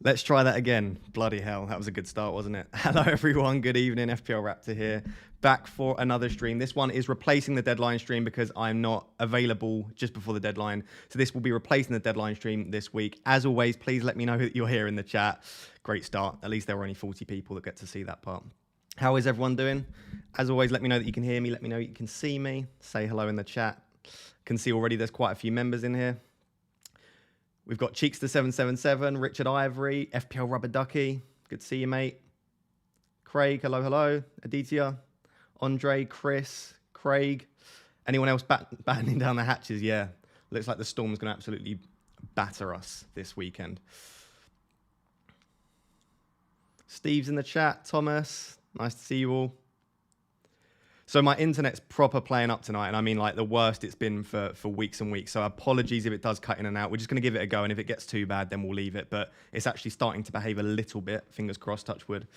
Let's try that again. Bloody hell, that was a good start, wasn't it? Hello everyone, good evening, FPL Raptor here. Back for another stream. This one is replacing the deadline stream because I'm not available just before the deadline. So this will be replacing the deadline stream this week. As always, please let me know that you're here in the chat. Great start. At least there were only 40 people that get to see that part. How is everyone doing? As always, let me know that you can hear me. Let me know you can see me. Say hello in the chat. Can see already there's quite a few members in here. We've got Cheeks777, Richard Ivory, FPL Rubber Ducky. Good to see you, mate. Craig, hello, hello. Aditya, Andre, Chris, Craig. Anyone else battening down the hatches? Yeah, looks like the Storm's going to absolutely batter us this weekend. Steve's in the chat. Thomas, nice to see you all. So my internet's proper playing up tonight, and I mean like the worst it's been for weeks and weeks. So apologies if it does cut in and out. We're just going to give it a go, and if it gets too bad, then we'll leave it. But it's actually starting to behave a little bit. Fingers crossed, touch wood.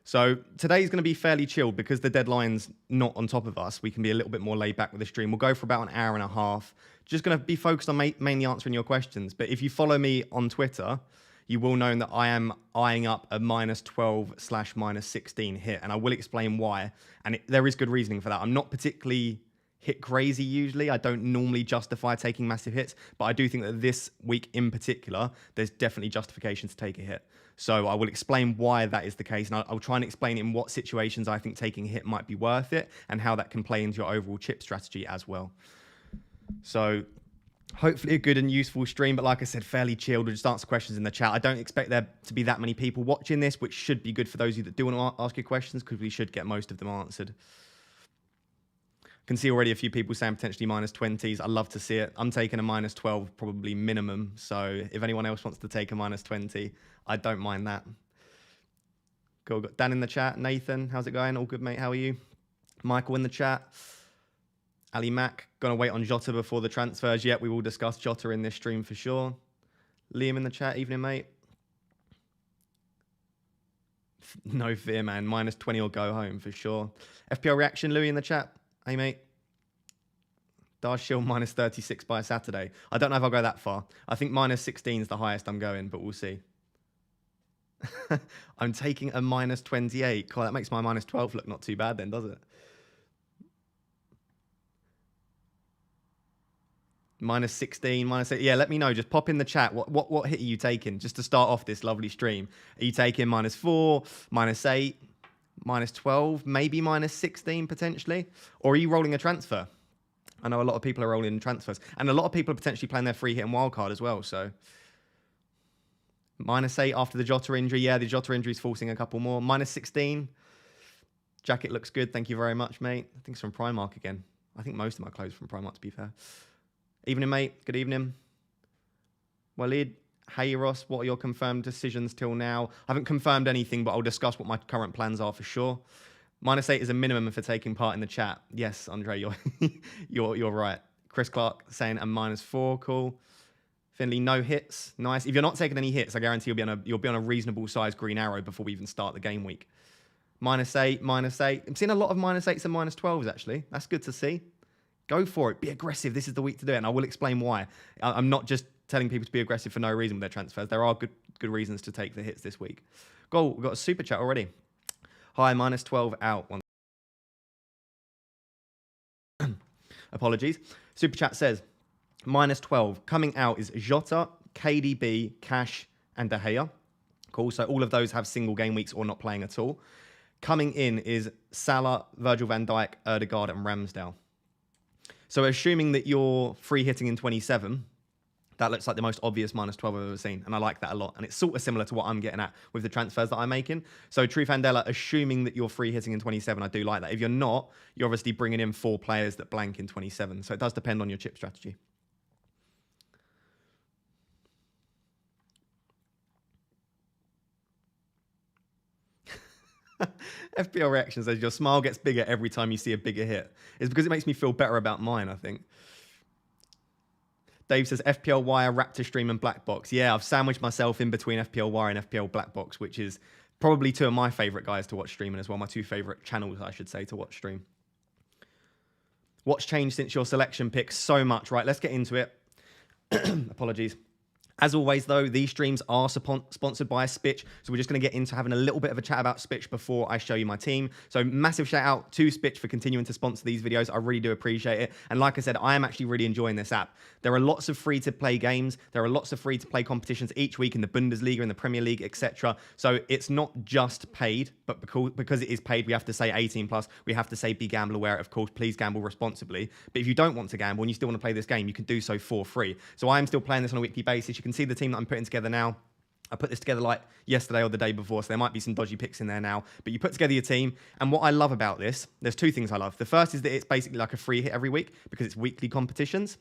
So today's going to be fairly chilled because the deadline's not on top of us. We can be a little bit more laid back with the stream. We'll go for about an hour and a half. Just going to be focused on mainly answering your questions. But if you follow me on Twitter, you will know that I am eyeing up a -12/-16 hit, and I will explain why. And there is good reasoning for that. I'm not particularly hit crazy usually. I don't normally justify taking massive hits, but I do think that this week in particular, there's definitely justification to take a hit. So I will explain why that is the case, and I'll try and explain in what situations I think taking a hit might be worth it, and how that can play into your overall chip strategy as well. So hopefully a good and useful stream, but like I said, fairly chilled. We'll just answer questions in the chat. I don't expect there to be that many people watching this, which should be good for those of you that do want to ask your questions, because we should get most of them answered. I can see already a few people saying potentially -20s. I love to see it. I'm taking a -12 probably minimum, so if anyone else wants to take a -20, I don't mind that. Cool. Got Dan in the chat. Nathan, how's it going? All good, mate. How are you? Michael in the chat. Ali Mac, gonna wait on Jota before the transfers. Yet we will discuss Jota in this stream for sure. Liam in the chat, evening mate. No fear, man. -20 or go home for sure. FPL reaction, Louis in the chat. Hey mate. Darsh Shield -36 by Saturday. I don't know if I'll go that far. I think -16 is the highest I'm going, but we'll see. I'm taking a -28. God, that makes my -12 look not too bad then, does it? -16, -8. Yeah, let me know. Just pop in the chat. What hit are you taking just to start off this lovely stream? Are you taking -4, -8, -12, maybe -16 potentially? Or are you rolling a transfer? I know a lot of people are rolling transfers. And a lot of people are potentially playing their free hit and wildcard as well. So -8 after the Jota injury. Yeah, the Jota injury is forcing a couple more. -16. Jacket looks good. Thank you very much, mate. I think it's from Primark again. I think most of my clothes are from Primark, to be fair. Evening, mate. Good evening. Walid, hey, Ross. What are your confirmed decisions till now? I haven't confirmed anything, but I'll discuss what my current plans are for sure. -8 is a minimum for taking part in the chat. Yes, Andre, you're right. Chris Clark saying a -4. Cool. Finley, no hits. Nice. If you're not taking any hits, I guarantee you'll be on a reasonable size green arrow before we even start the game week. -8, -8. I'm seeing a lot of -8s and -12s actually. That's good to see. Go for it. Be aggressive. This is the week to do it, and I will explain why. I'm not just telling people to be aggressive for no reason with their transfers. There are good reasons to take the hits this week. Goal. We've got a super chat already. Hi, -12 out. Apologies. Super chat says, -12. Coming out is Jota, KDB, Cash, and De Gea. Cool. So all of those have single game weeks or not playing at all. Coming in is Salah, Virgil van Dijk, Ødegaard, and Ramsdale. So assuming that you're free hitting in 27, that looks like the most obvious -12 I've ever seen. And I like that a lot. And it's sort of similar to what I'm getting at with the transfers that I'm making. So Truth Andela, assuming that you're free hitting in 27, I do like that. If you're not, you're obviously bringing in 4 players that blank in 27. So it does depend on your chip strategy. FPL reaction says, your smile gets bigger every time you see a bigger hit. It's because it makes me feel better about mine, I think. Dave says, FPL Wire, Raptor Stream, and Black Box. Yeah, I've sandwiched myself in between FPL Wire and FPL Black Box, which is probably 2 of my favourite guys to watch streaming as well. My 2 favourite channels, I should say, to watch stream. What's changed since your selection pick? So much. Right, let's get into it. Apologies. As always, though, these streams are sponsored by SPITCH, so we're just going to get into having a little bit of a chat about SPITCH before I show you my team. So massive shout out to SPITCH for continuing to sponsor these videos. I really do appreciate it. And like I said, I am actually really enjoying this app. There are lots of free-to-play games. There are lots of free-to-play competitions each week in the Bundesliga, in the Premier League, etc. So it's not just paid, but because it is paid, we have to say 18 plus. We have to say be gamble aware. Of course, please gamble responsibly. But if you don't want to gamble and you still want to play this game, you can do so for free. So I am still playing this on a weekly basis. You can see the team that I'm putting together now. I put this together like yesterday or the day before, so there might be some dodgy picks in there now. But you put together your team, and what I love about this, there's two things I love. The first is that it's basically like a free hit every week because it's weekly competitions.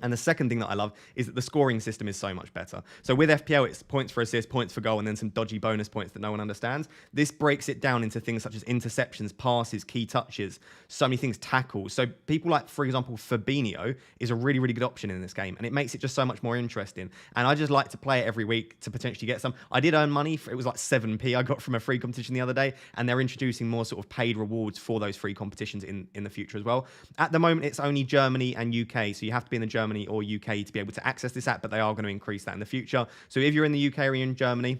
And the second thing that I love is that the scoring system is so much better. So with FPL, it's points for assist, points for goal, and then some dodgy bonus points that no one understands. This breaks it down into things such as interceptions, passes, key touches, so many things, tackles. So people like, for example, Fabinho is a really, really good option in this game, and it makes it just so much more interesting. And I just like to play it every week to potentially get some. I did earn money. It was like 7p I got from a free competition the other day, and they're introducing more sort of paid rewards for those free competitions in the future as well. At the moment, it's only Germany and UK, so you have to be in the Germany or UK to be able to access this app, but they are going to increase that in the future. So if you're in the UK or in Germany,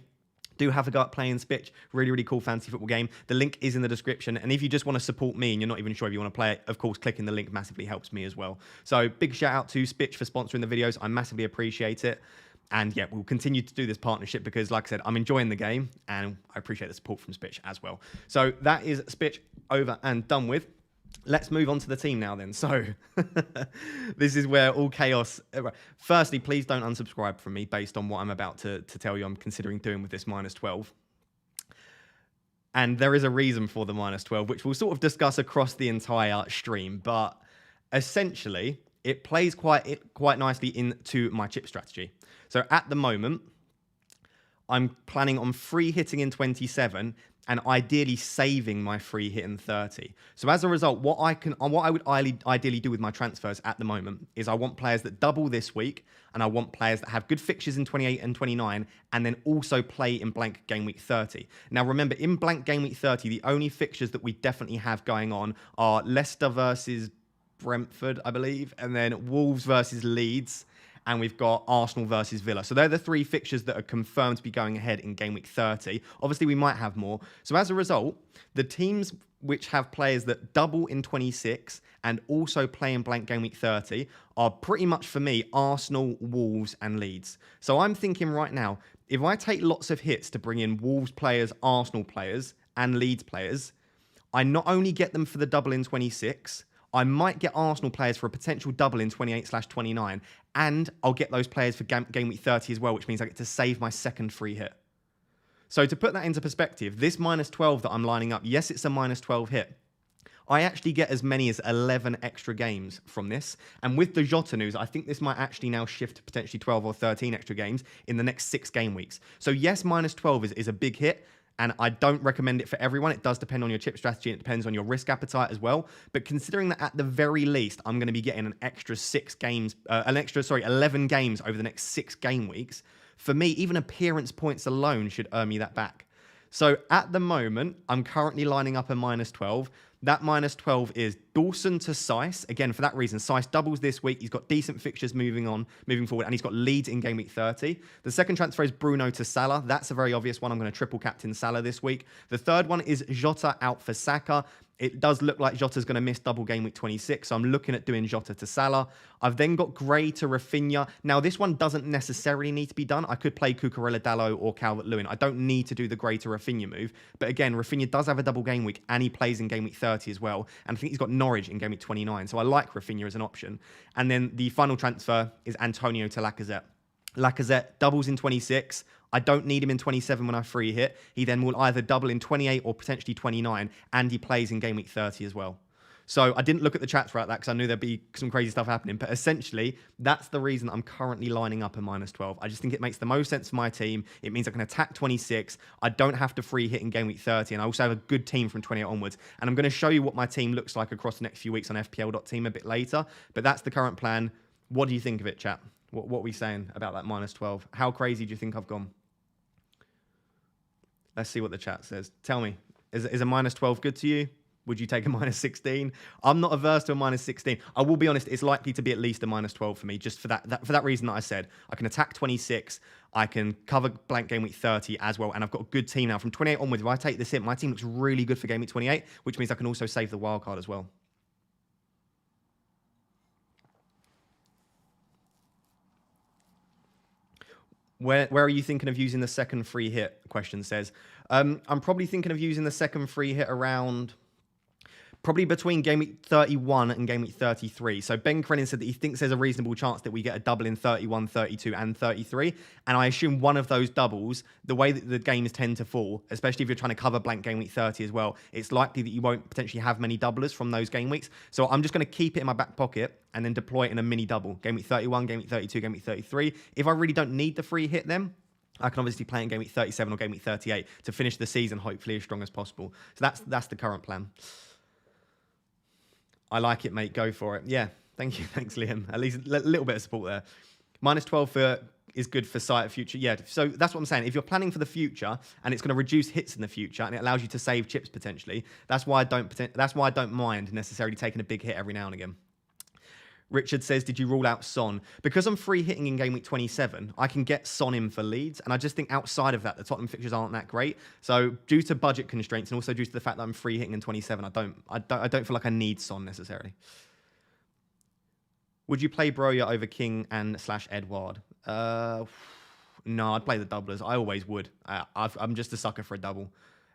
do have a go at playing SPITCH. Really, really cool fantasy football game. The link is in the description. And if you just want to support me and you're not even sure if you want to play it, of course, clicking the link massively helps me as well. So big shout out to SPITCH for sponsoring the videos. I massively appreciate it. And yeah, we'll continue to do this partnership because, like I said, I'm enjoying the game and I appreciate the support from SPITCH as well. So that is SPITCH over and done with. Let's move on to the team now then. So this is where all chaos... Firstly, please don't unsubscribe from me based on what I'm about to tell you I'm considering doing with this -12. And there is a reason for the -12, which we'll sort of discuss across the entire stream. But essentially, it plays quite nicely into my chip strategy. So at the moment, I'm planning on free hitting in 27 and ideally saving my free hit in 30. So as a result, what I would ideally do with my transfers at the moment is I want players that double this week, and I want players that have good fixtures in 28 and 29, and then also play in blank game week 30. Now remember, in blank game week 30, the only fixtures that we definitely have going on are Leicester versus Brentford, I believe, and then Wolves versus Leeds, and we've got Arsenal versus Villa. So they're the three fixtures that are confirmed to be going ahead in game week 30. Obviously, we might have more. So as a result, the teams which have players that double in 26 and also play in blank game week 30 are pretty much, for me, Arsenal, Wolves, and Leeds. So I'm thinking right now, if I take lots of hits to bring in Wolves players, Arsenal players, and Leeds players, I not only get them for the double in 26, I might get Arsenal players for a potential double in 28/29, and I'll get those players for game week 30 as well, which means I get to save my second free hit. So to put that into perspective, this -12 that I'm lining up, yes, it's a -12 hit. I actually get as many as 11 extra games from this. And with the Jota news, I think this might actually now shift to potentially 12 or 13 extra games in the next 6 game weeks. So yes, -12 is a big hit. And I don't recommend it for everyone. It does depend on your chip strategy. And it depends on your risk appetite as well. But considering that at the very least, I'm going to be getting an extra 11 games over the next 6 game weeks. For me, even appearance points alone should earn me that back. So at the moment, I'm currently lining up a -12. That -12 is Dawson to Seiss. Again, for that reason, Seiss doubles this week. He's got decent fixtures moving forward, and he's got Leeds in game week 30. The second transfer is Bruno to Salah. That's a very obvious one. I'm going to triple captain Salah this week. The third one is Jota out for Saka. It does look like Jota's going to miss double game week 26, so I'm looking at doing Jota to Salah. I've then got Gray to Rafinha. Now, this one doesn't necessarily need to be done. I could play Cucurella, Dalot, or Calvert-Lewin. I don't need to do the Gray to Rafinha move. But again, Rafinha does have a double game week, and he plays in game week 30 as well. And I think he's got Norwich in game week 29, so I like Rafinha as an option. And then the final transfer is Antonio to Lacazette. Lacazette doubles in 26. I don't need him in 27 when I free hit. He then will either double in 28 or potentially 29, and he plays in game week 30 as well. So I didn't look at the chat throughout that because I knew there'd be some crazy stuff happening. But essentially, that's the reason I'm currently lining up a -12. I just think it makes the most sense for my team. It means I can attack 26. I don't have to free hit in game week 30. And I also have a good team from 28 onwards. And I'm going to show you what my team looks like across the next few weeks on FPL.team a bit later. But that's the current plan. What do you think of it, chat? What are we saying about that -12? How crazy do you think I've gone? Let's see what the chat says. Tell me, is a -12 good to you? Would you take a minus 16? I'm not averse to a minus 16. I will be honest, it's likely to be at least a minus 12 for me, just for that reason that I said. I can attack 26, I can cover blank game week 30 as well, and I've got a good team now. From 28 onwards, if I take this hit, my team looks really good for game week 28, which means I can also save the wild card as well. Where are you thinking of using the second free hit? Question says. I'm probably thinking of using the second free hit around... probably between game week 31 and game week 33. So Ben Crennan said that he thinks there's a reasonable chance that we get a double in 31, 32, and 33. And I assume one of those doubles, the way that the games tend to fall, especially if you're trying to cover blank game week 30 as well, it's likely that you won't potentially have many doublers from those game weeks. So I'm just going to keep it in my back pocket and then deploy it in a mini double. Game week 31, game week 32, game week 33. If I really don't need the free hit then, I can obviously play in game week 37 or game week 38 to finish the season hopefully as strong as possible. So that's the current plan. I like it, mate. Go for it. Yeah, thank you. Thanks, Liam. At least a little bit of support there. Minus 12 is good for sight future. Yeah, so that's what I'm saying. If you're planning for the future and it's going to reduce hits in the future and it allows you to save chips potentially, that's why I don't mind necessarily taking a big hit every now and again. Richard says, did you rule out Son? Because I'm free hitting in game week 27, I can get Son in for Leeds. And I just think outside of that, the Tottenham fixtures aren't that great. So due to budget constraints and also due to the fact that I'm free hitting in 27, I don't feel like I need Son necessarily. Would you play Broja over King and / Edward? No, I'd play the doublers. I always would. I'm just a sucker for a double.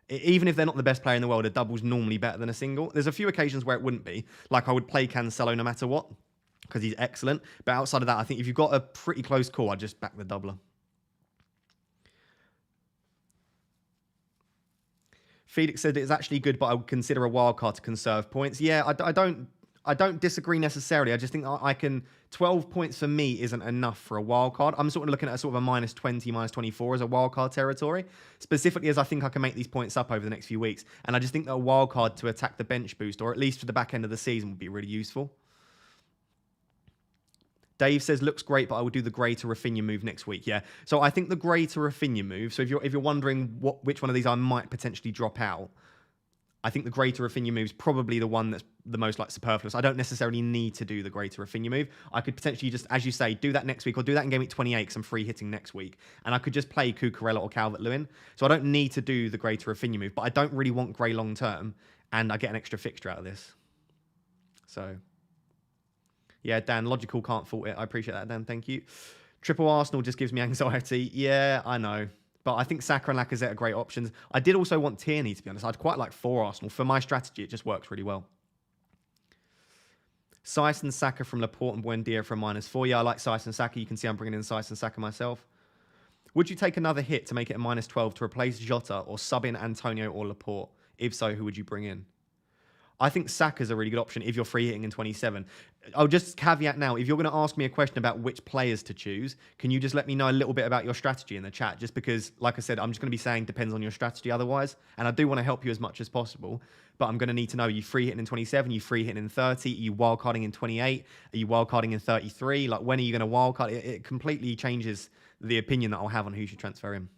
Even if they're not the best player in the world, a double's normally better than a single. There's a few occasions where it wouldn't be. Like I would play Cancelo no matter what, because he's excellent. But outside of that, I think if you've got a pretty close call, I'd just back the doubler. Felix said it's actually good, but I would consider a wild card to conserve points. Yeah, I don't disagree necessarily. I just think I can... 12 points for me isn't enough for a wild card. I'm sort of looking at a sort of a minus 20, minus 24 as a wild card territory, specifically as I think I can make these points up over the next few weeks. And I just think that a wild card to attack the bench boost, or at least for the back end of the season, would be really useful. Dave says, looks great, but I will do the Gray to Rafinha move next week. Yeah. So I think the Gray to Rafinha move, so if you're wondering which one of these I might potentially drop out, I think the Gray to Rafinha move is probably the one that's the most like superfluous. I don't necessarily need to do the Gray to Rafinha move. I could potentially just, as you say, do that next week or do that in game week 28 because I'm free hitting next week. And I could just play Cucurella or Calvert-Lewin. So I don't need to do the Gray to Rafinha move, but I don't really want Gray long term. And I get an extra fixture out of this. So, yeah, Dan, logical, can't fault it. I appreciate that, Dan. Thank you. Triple Arsenal just gives me anxiety. Yeah, I know. But I think Saka and Lacazette are great options. I did also want Tierney, to be honest. I'd quite like 4 Arsenal. For my strategy, it just works really well. Saiss and Saka from Laporte and Buendia from -4. Yeah, I like Saiss and Saka. You can see I'm bringing in Saiss and Saka myself. Would you take another hit to make it a -12 to replace Jota or sub in Antonio or Laporte? If so, who would you bring in? I think Saka's a really good option if you're free hitting in 27. I'll just caveat now, if you're going to ask me a question about which players to choose, can you just let me know a little bit about your strategy in the chat? Just because, like I said, I'm just going to be saying depends on your strategy otherwise. And I do want to help you as much as possible. But I'm going to need to know, are you free hitting in 27? Are you free hitting in 30? Are you wildcarding in 28? Are you wildcarding in 33? Like, when are you going to wildcard? It completely changes the opinion that I'll have on who should transfer in.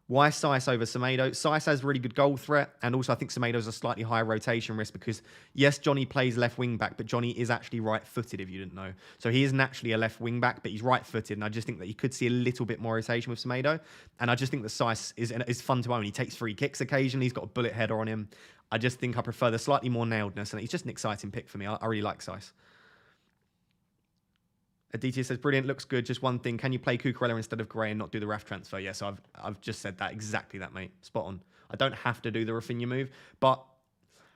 Why Saiss over Semedo? Saiss has really good goal threat, and also I think Semedo's a slightly higher rotation risk because, yes, Johnny plays left wing back, but Johnny is actually right-footed, if you didn't know. So he is naturally a left wing back, but he's right-footed, and I just think that you could see a little bit more rotation with Semedo. And I just think that Saiss is fun to own. He takes free kicks occasionally. He's got a bullet header on him. I just think I prefer the slightly more nailedness, and he's just an exciting pick for me. I really like Saiss. Aditya says, brilliant, looks good. Just one thing, can you play Cucurella instead of Gray and not do the Raf transfer? Yes, I've just said that. Exactly that, mate. Spot on. I don't have to do the Rafinha move, but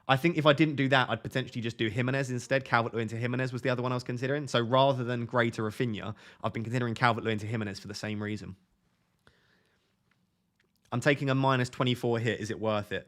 I think if I didn't do that, I'd potentially just do Jimenez instead. Calvert-Lewin to Jimenez was the other one I was considering. So rather than Gray to Rafinha, I've been considering Calvert-Lewin to Jimenez for the same reason. I'm taking a -24 hit. Is it worth it?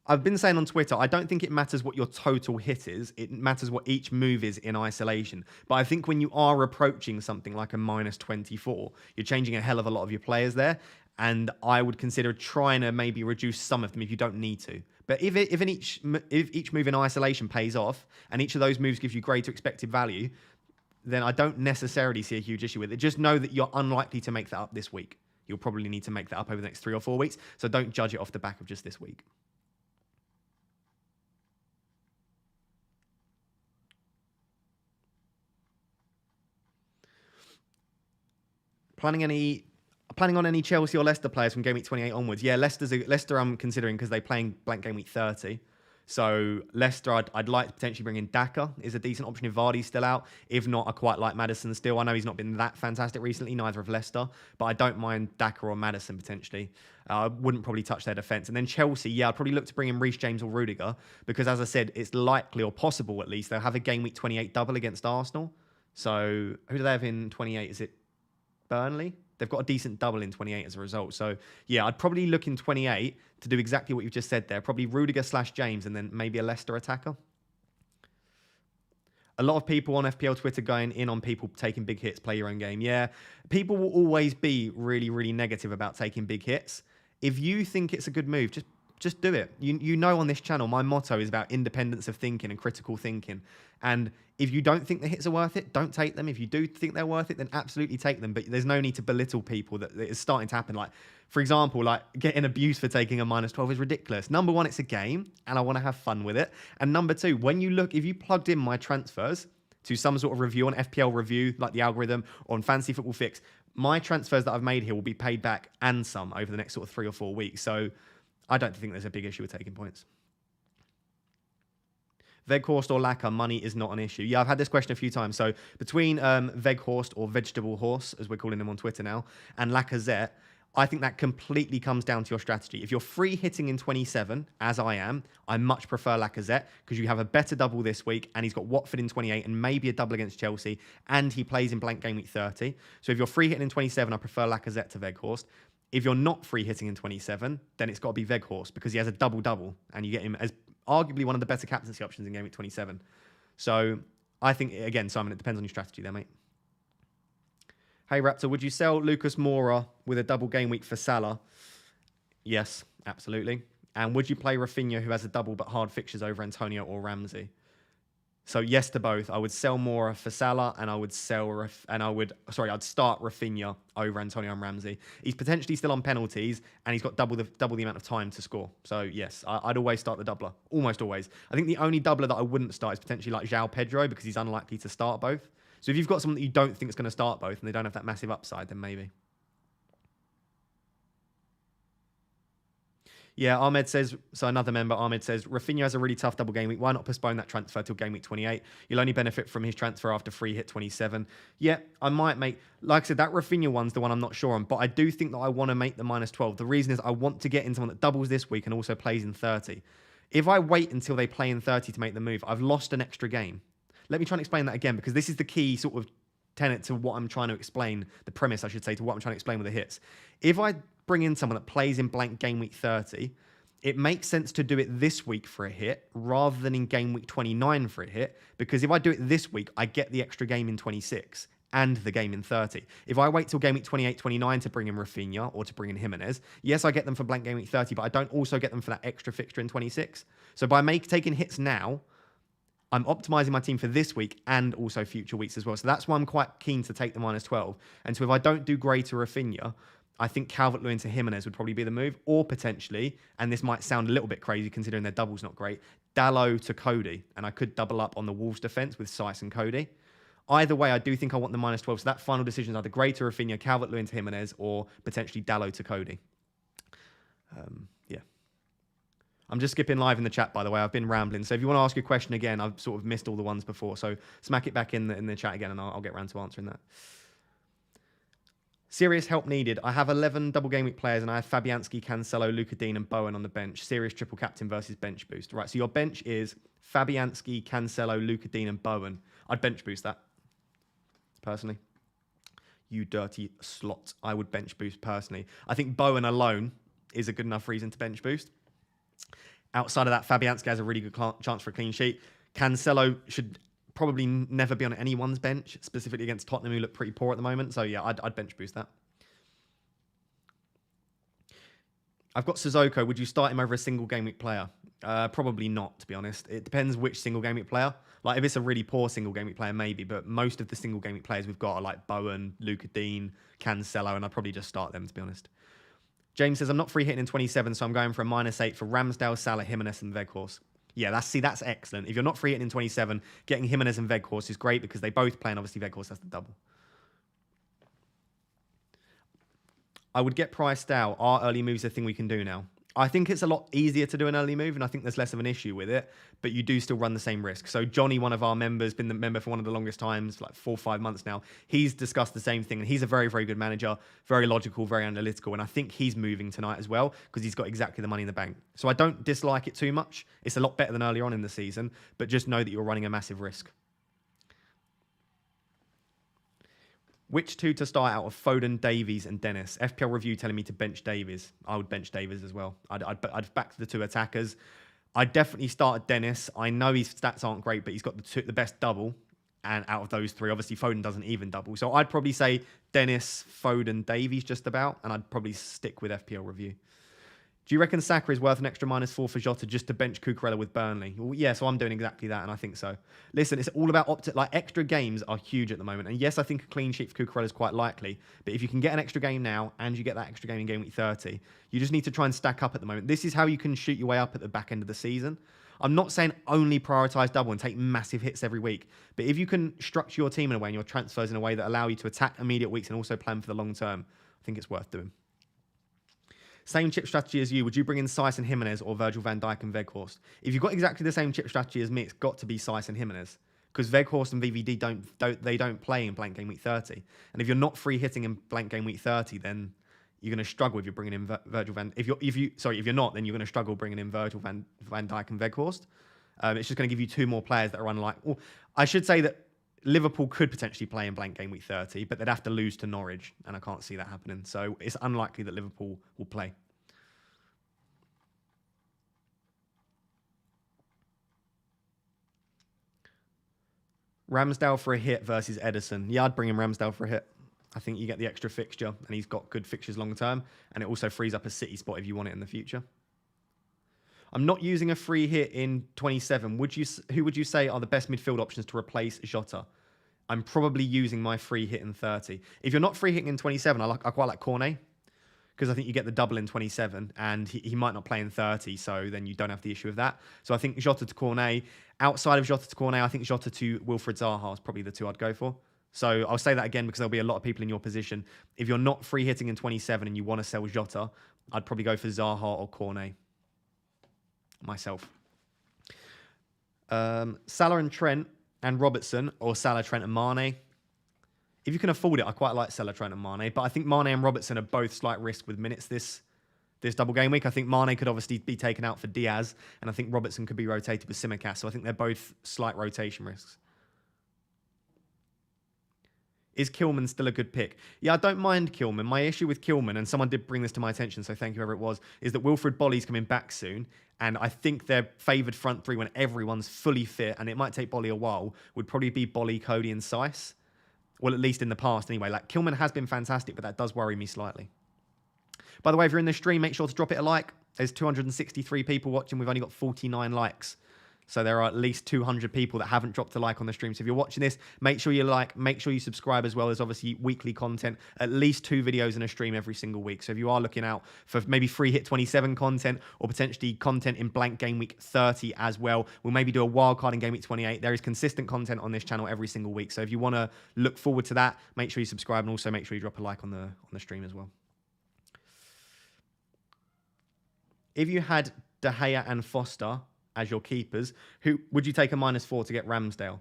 I've been saying on Twitter, I don't think it matters what your total hit is. It matters what each move is in isolation. But I think when you are approaching something like a -24, you're changing a hell of a lot of your players there. And I would consider trying to maybe reduce some of them if you don't need to. But if each move in isolation pays off, and each of those moves gives you greater expected value, then I don't necessarily see a huge issue with it. Just know that you're unlikely to make that up this week. You'll probably need to make that up over the next 3 or 4 weeks. So don't judge it off the back of just this week. Planning on any Chelsea or Leicester players from game week 28 onwards? Yeah, Leicester I'm considering because they're playing blank game week 30. So Leicester, I'd like to potentially bring in Daka is a decent option if Vardy's still out. If not, I quite like Maddison still. I know he's not been that fantastic recently, neither of Leicester, but I don't mind Daka or Maddison potentially. I wouldn't probably touch their defence. And then Chelsea, yeah, I'd probably look to bring in Reece James or Rudiger because, as I said, it's likely or possible at least they'll have a game week 28 double against Arsenal. So who do they have in 28? Is it Burnley? They've got a decent double in 28 as a result. So, yeah, I'd probably look in 28 to do exactly what you've just said there. Probably Rudiger/James and then maybe a Leicester attacker. A lot of people on FPL Twitter going in on people taking big hits, play your own game. Yeah, people will always be really, really negative about taking big hits. If you think it's a good move, just do it. You know on this channel, my motto is about independence of thinking and critical thinking. And if you don't think the hits are worth it, don't take them. If you do think they're worth it, then absolutely take them. But there's no need to belittle people that it's starting to happen. Like, for example, like getting abused for taking a -12 is ridiculous. Number one, it's a game and I want to have fun with it. And number two, if you plugged in my transfers to some sort of review on FPL review, like the algorithm, or on Fantasy Football Fix, my transfers that I've made here will be paid back and some over the next sort of 3 or 4 weeks. So I don't think there's a big issue with taking points. Weghorst or Laka, money is not an issue. Yeah, I've had this question a few times. So between Weghorst or Vegetable Horse, as we're calling him on Twitter now, and Lacazette, I think that completely comes down to your strategy. If you're free hitting in 27, as I am, I much prefer Lacazette because you have a better double this week and he's got Watford in 28 and maybe a double against Chelsea and he plays in blank game week 30. So if you're free hitting in 27, I prefer Lacazette to Weghorst. If you're not free hitting in 27, then it's got to be Weghorst because he has a double-double and you get him as arguably one of the better captaincy options in game week 27. So I think, again, Simon, it depends on your strategy there, mate. Hey, Raptor, would you sell Lucas Moura with a double game week for Salah? Yes, absolutely. And would you play Rafinha, who has a double but hard fixtures over Antonio or Ramsey? So yes to both. I would sell Moura for Salah, and I'd start Rafinha over Antonio and Ramsey. He's potentially still on penalties, and he's got double the amount of time to score. So yes, I'd always start the doubler, almost always. I think the only doubler that I wouldn't start is potentially like João Pedro because he's unlikely to start both. So if you've got someone that you don't think is going to start both, and they don't have that massive upside, then maybe. Yeah, Ahmed says, so another member, Ahmed says, Rafinha has a really tough double game week. Why not postpone that transfer till game week 28? You'll only benefit from his transfer after free hit 27. Yeah, I might make, like I said, that Rafinha one's the one I'm not sure on, but I do think that I want to make the -12. The reason is I want to get into one that doubles this week and also plays in 30. If I wait until they play in 30 to make the move, I've lost an extra game. Let me try and explain that again, because this is the key sort of tenet to what I'm trying to explain, the premise, I should say, to what I'm trying to explain with the hits. If I bring in someone that plays in blank game week 30, it makes sense to do it this week for a hit rather than in game week 29 for a hit, because if I do it this week, I get the extra game in 26 and the game in 30. If I wait till game week 28, 29 to bring in Rafinha or to bring in Jimenez, yes, I get them for blank game week 30, but I don't also get them for that extra fixture in 26. So by taking hits now, I'm optimizing my team for this week and also future weeks as well. So that's why I'm quite keen to take the -12. And so if I don't do great to Rafinha, I think Calvert-Lewin to Jimenez would probably be the move. Or potentially, and this might sound a little bit crazy considering their double's not great, Dalot to Cody. And I could double up on the Wolves defense with Saiss and Cody. Either way, I do think I want the -12. So that final decision is either Gray to Rafinha, Calvert-Lewin to Jimenez, or potentially Dalot to Cody. Yeah. I'm just skipping live in the chat, by the way. I've been rambling. So if you want to ask a question again, I've sort of missed all the ones before. So smack it back in the chat again and I'll get around to answering that. Serious help needed. I have 11 double game week players and I have Fabianski, Cancelo, Luka Dean and Bowen on the bench. Serious triple captain versus bench boost. Right, so your bench is Fabianski, Cancelo, Luka Dean and Bowen. I'd bench boost that, personally. You dirty slot. I would bench boost personally. I think Bowen alone is a good enough reason to bench boost. Outside of that, Fabianski has a really good chance for a clean sheet. Cancelo should probably never be on anyone's bench, specifically against Tottenham, who look pretty poor at the moment. So yeah, I'd bench boost that. I've got Sissoko. Would you start him over a single game week player? Probably not, to be honest. It depends which single game week player. Like if it's a really poor single game week player, maybe. But most of the single game week players we've got are like Bowen, Luka Dean, Cancelo, and I'd probably just start them, to be honest. James says, I'm not free hitting in 27, so I'm going for a -8 for Ramsdale, Salah, Jimenez, and Weghorst. Yeah, that's excellent. If you're not free hitting in 27, getting Jimenez and Weghorst is great because they both play, and obviously Weghorst has the double. I would get priced out. Are early moves a thing we can do now? I think it's a lot easier to do an early move, and I think there's less of an issue with it, but you do still run the same risk. So Johnny, one of our members, been the member for one of the longest times, like 4 or 5 months now, he's discussed the same thing, and he's a very, very good manager, very logical, very analytical, and I think he's moving tonight as well, because he's got exactly the money in the bank. So I don't dislike it too much. It's a lot better than earlier on in the season, but just know that you're running a massive risk. Which two to start out of Foden, Davies, and Dennis? FPL review telling me to bench Davies. I would bench Davies as well. I'd back the 2 attackers. I'd definitely start Dennis. I know his stats aren't great, but he's got the best double. And out of those 3, obviously Foden doesn't even double. So I'd probably say Dennis, Foden, Davies just about. And I'd probably stick with FPL review. Do you reckon Saka is worth an extra -4 for Jota just to bench Cucurella with Burnley? Well, yeah, so I'm doing exactly that, and I think so. Listen, it's all about extra games are huge at the moment, and yes, I think a clean sheet for Cucurella is quite likely. But if you can get an extra game now and you get that extra game in game week 30, you just need to try and stack up at the moment. This is how you can shoot your way up at the back end of the season. I'm not saying only prioritize double and take massive hits every week, but if you can structure your team in a way and your transfers in a way that allow you to attack immediate weeks and also plan for the long term, I think it's worth doing. Same chip strategy as you. Would you bring in Saiss and Jimenez or Virgil van Dijk and Weghorst? If you've got exactly the same chip strategy as me, it's got to be Saiss and Jimenez. Because Weghorst and VVD don't play in blank game week 30. And if you're not free hitting in blank game week 30, then you're going to struggle if you're bringing in Virgil van. If you're not, then you're going to struggle bringing in Virgil van Dijk and Weghorst. It's just going to give you 2 more players that are unlike. Well, I should say that Liverpool could potentially play in blank game week 30, but they'd have to lose to Norwich, and I can't see that happening. So it's unlikely that Liverpool will play. Ramsdale for a hit versus Ederson. Yeah, I'd bring in Ramsdale for a hit. I think you get the extra fixture, and he's got good fixtures long term, and it also frees up a City spot if you want it in the future. I'm not using a free hit in 27. Who would you say are the best midfield options to replace Jota? I'm probably using my free hit in 30. If you're not free hitting in 27, I quite like Cornet, because I think you get the double in 27, and he might not play in 30, so then you don't have the issue of that. So I think Jota to Cornet. Outside of Jota to Cornet, I think Jota to Wilfried Zaha is probably the 2 I'd go for. So I'll say that again because there'll be a lot of people in your position. If you're not free hitting in 27 and you want to sell Jota, I'd probably go for Zaha or Cornet. Myself. Salah and Trent and Robertson, or Salah, Trent and Mane. If you can afford it, I quite like Salah, Trent and Mane, but I think Mane and Robertson are both slight risk with minutes this double game week. I think Mane could obviously be taken out for Diaz, and I think Robertson could be rotated with Tsimikas, so I think they're both slight rotation risks. Is Kilman still a good pick? Yeah, I don't mind Kilman. My issue with Kilman, and someone did bring this to my attention, so thank you whoever it was, is that Wilfred Bolly's coming back soon, and I think their favoured front 3 when everyone's fully fit, and it might take Bolly a while, would probably be Bolly, Cody and Saiss. Well, at least in the past anyway. Like, Kilman has been fantastic, but that does worry me slightly. By the way, if you're in the stream, make sure to drop it a like. There's 263 people watching. We've only got 49 likes. So there are at least 200 people that haven't dropped a like on the stream. So if you're watching this, make sure you like, make sure you subscribe as well. There's obviously weekly content, at least 2 videos in a stream every single week. So if you are looking out for maybe free hit 27 content or potentially content in blank game week 30 as well, we'll maybe do a wild card in game week 28. There is consistent content on this channel every single week. So if you want to look forward to that, make sure you subscribe and also make sure you drop a like on the stream as well. If you had De Gea and Foster as your keepers, who would you take a -4 to get Ramsdale?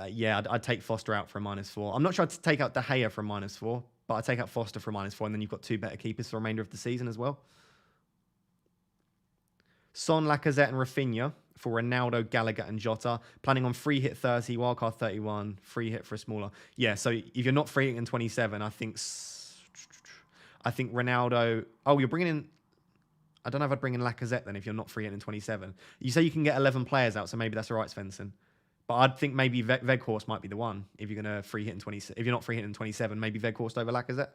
Yeah, I'd take Foster out for a -4. I'm not sure I'd take out De Gea for a -4, but I'd take out Foster for a -4, and then you've got 2 better keepers for the remainder of the season as well. Son, Lacazette and Rafinha for Ronaldo, Gallagher and Jota. Planning on free hit 30, wildcard 31, free hit for a smaller. Yeah, so if you're not free hitting in 27, I think Ronaldo... Oh, you're bringing in... I don't know if I'd bring in Lacazette then if you're not free hitting in 27. You say you can get 11 players out, so maybe that's all right, Svensson. But I'd think maybe Weghorst might be the one if you're going to free hit in 27. If you're not free hitting in 27, maybe Weghorst over Lacazette.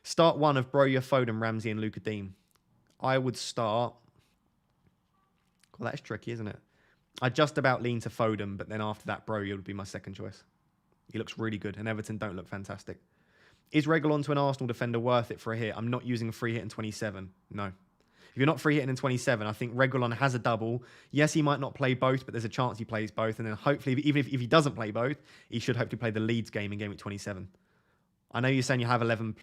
Start one of Broja, Foden, Ramsey and Luka Dean. I would start... Well, that is tricky, isn't it? I'd just about lean to Foden, but then after that, Broja would be my second choice. He looks really good, and Everton don't look fantastic. Is Reguilon to an Arsenal defender worth it for a hit? I'm not using a free hit in 27. No. If you're not free hitting in 27, I think Reguilon has a double. Yes, he might not play both, but there's a chance he plays both. And then hopefully, even if he doesn't play both, he should hopefully play the Leeds game in game week 27. I know you're saying you have 11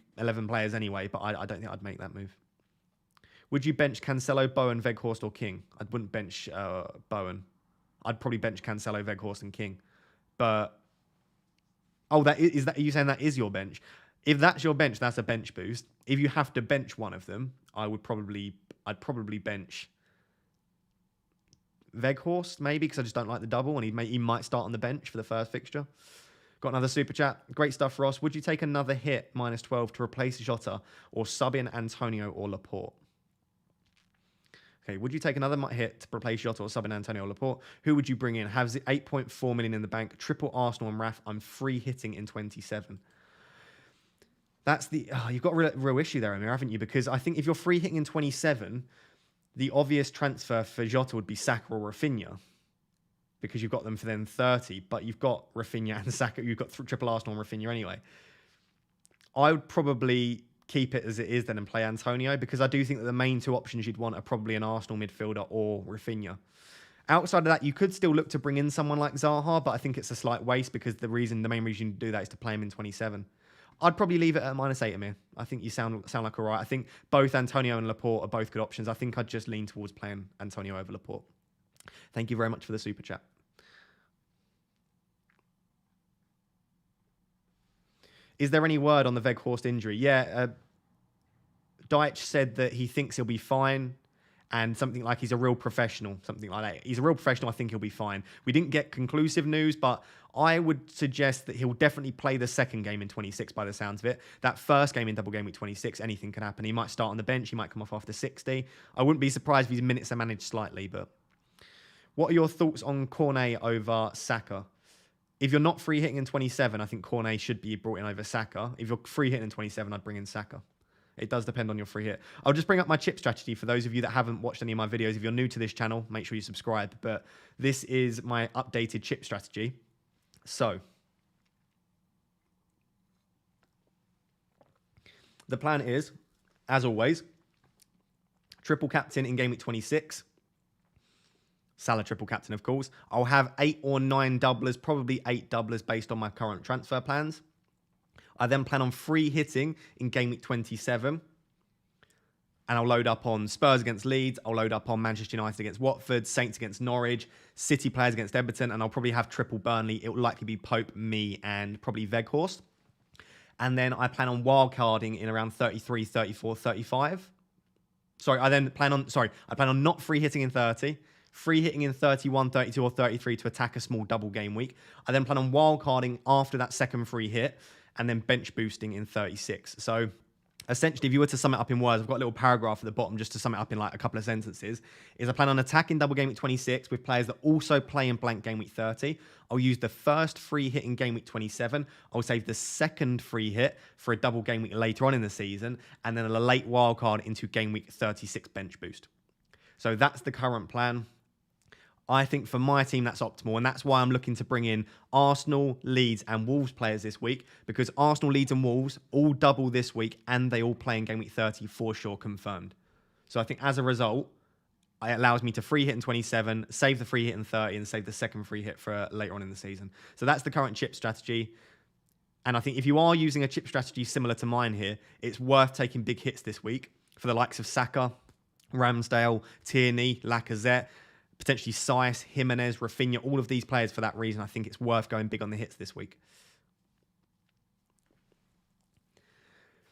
players anyway, but I don't think I'd make that move. Would you bench Cancelo, Bowen, Weghorst, or King? I wouldn't bench Bowen. I'd probably bench Cancelo, Weghorst, and King. But oh, that is that. Are you saying that is your bench? If that's your bench, that's a bench boost. If you have to bench one of them, I'd probably bench Weghorst maybe because I just don't like the double, and he might start on the bench for the first fixture. Got another super chat. Great stuff, Ross. Would you take another hit -12 to replace Jota or sub in Antonio or Laporte? Okay, would you take another hit to replace Jota or sub in Antonio or Laporte? Who would you bring in? Have 8.4 million in the bank, triple Arsenal and Raf. I'm free hitting in 27. That's the... Oh, you've got a real issue there, Amir, haven't you? Because I think if you're free hitting in 27, the obvious transfer for Jota would be Saka or Rafinha, because you've got them for then 30, but you've got Rafinha and Saka. You've got triple Arsenal and Rafinha anyway. I would probably keep it as it is then and play Antonio, because I do think that the main two options you'd want are probably an Arsenal midfielder or Rafinha. Outside of that, you could still look to bring in someone like Zaha, but I think it's a slight waste because the main reason you do that is to play him in 27. I'd probably leave it at -8, Amir. I think you sound like all right. I think both Antonio and Laporte are both good options. I think I'd just lean towards playing Antonio over Laporte. Thank you very much for the super chat. Is there any word on the Weghorst injury? Yeah, Deitch said that he thinks he'll be fine, and something like he's a real professional, something like that. He's a real professional. I think he'll be fine. We didn't get conclusive news, but I would suggest that he'll definitely play the second game in 26 by the sounds of it. That first game in double game week 26, anything can happen. He might start on the bench. He might come off after 60. I wouldn't be surprised if his minutes are managed slightly, but what are your thoughts on Cornet over Saka? If you're not free hitting in 27, I think Cornet should be brought in over Saka. If you're free hitting in 27, I'd bring in Saka. It does depend on your free hit. I'll just bring up my chip strategy for those of you that haven't watched any of my videos. If you're new to this channel, make sure you subscribe. But this is my updated chip strategy. So the plan is, as always, triple captain in game week 26. Salah triple captain, of course. I'll have 8 or 9 doublers, probably 8 doublers based on my current transfer plans. I then plan on free hitting in game week 27. And I'll load up on Spurs against Leeds. I'll load up on Manchester United against Watford, Saints against Norwich, City players against Everton, and I'll probably have triple Burnley. It will likely be Pope, me, and probably Weghorst. And then I plan on wildcarding in around 33, 34, 35. I plan on not free hitting in 30. Free hitting in 31, 32, or 33 to attack a small double game week. I then plan on wildcarding after that second free hit and then bench boosting in 36. So essentially, if you were to sum it up in words, I've got a little paragraph at the bottom just to sum it up in like a couple of sentences, is I plan on attacking double game week 26 with players that also play in blank game week 30. I'll use the first free hit in game week 27. I'll save the second free hit for a double game week later on in the season, and then a late wildcard into game week 36 bench boost. So that's the current plan. I think for my team, that's optimal. And that's why I'm looking to bring in Arsenal, Leeds and Wolves players this week, because Arsenal, Leeds and Wolves all double this week and they all play in game week 30 for sure, confirmed. So I think as a result, it allows me to free hit in 27, save the free hit in 30 and save the second free hit for later on in the season. So that's the current chip strategy. And I think if you are using a chip strategy similar to mine here, it's worth taking big hits this week for the likes of Saka, Ramsdale, Tierney, Lacazette, potentially Saiss, Jimenez, Rafinha, all of these players. For that reason, I think it's worth going big on the hits this week.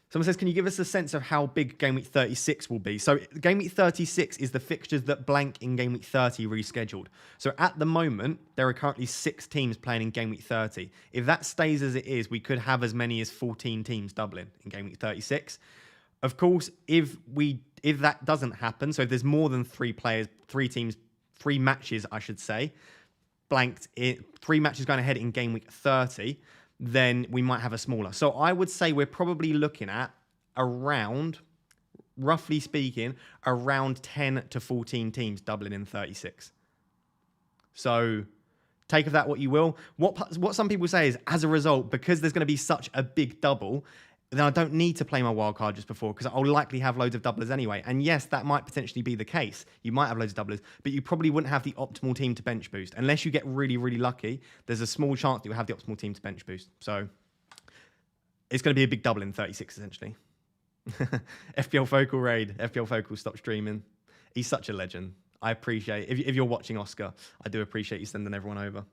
Someone says, can you give us a sense of how big game week 36 will be? So game week 36 is the fixtures that blank in game week 30 rescheduled. So at the moment, there are currently 6 teams playing in game week 30. If that stays as it is, we could have as many as 14 teams doubling in game week 36. Of course, if that doesn't happen, so if there's more than 3 matches, I should say, blanked, 3 matches going ahead in game week 30, then we might have a smaller. So I would say we're probably looking at around, roughly speaking, around 10 to 14 teams doubling in 36. So take of that what you will. What some people say is, as a result, because there's going to be such a big double, then I don't need to play my wild card just before, because I'll likely have loads of doublers anyway. And yes, that might potentially be the case. You might have loads of doublers, but you probably wouldn't have the optimal team to bench boost. Unless you get really, really lucky, there's a small chance that you'll have the optimal team to bench boost. So It's going to be a big double in 36, essentially. FPL Focal raid. FPL Focal stop streaming. He's such a legend. I appreciate if you're watching Oscar, I do appreciate you sending everyone over.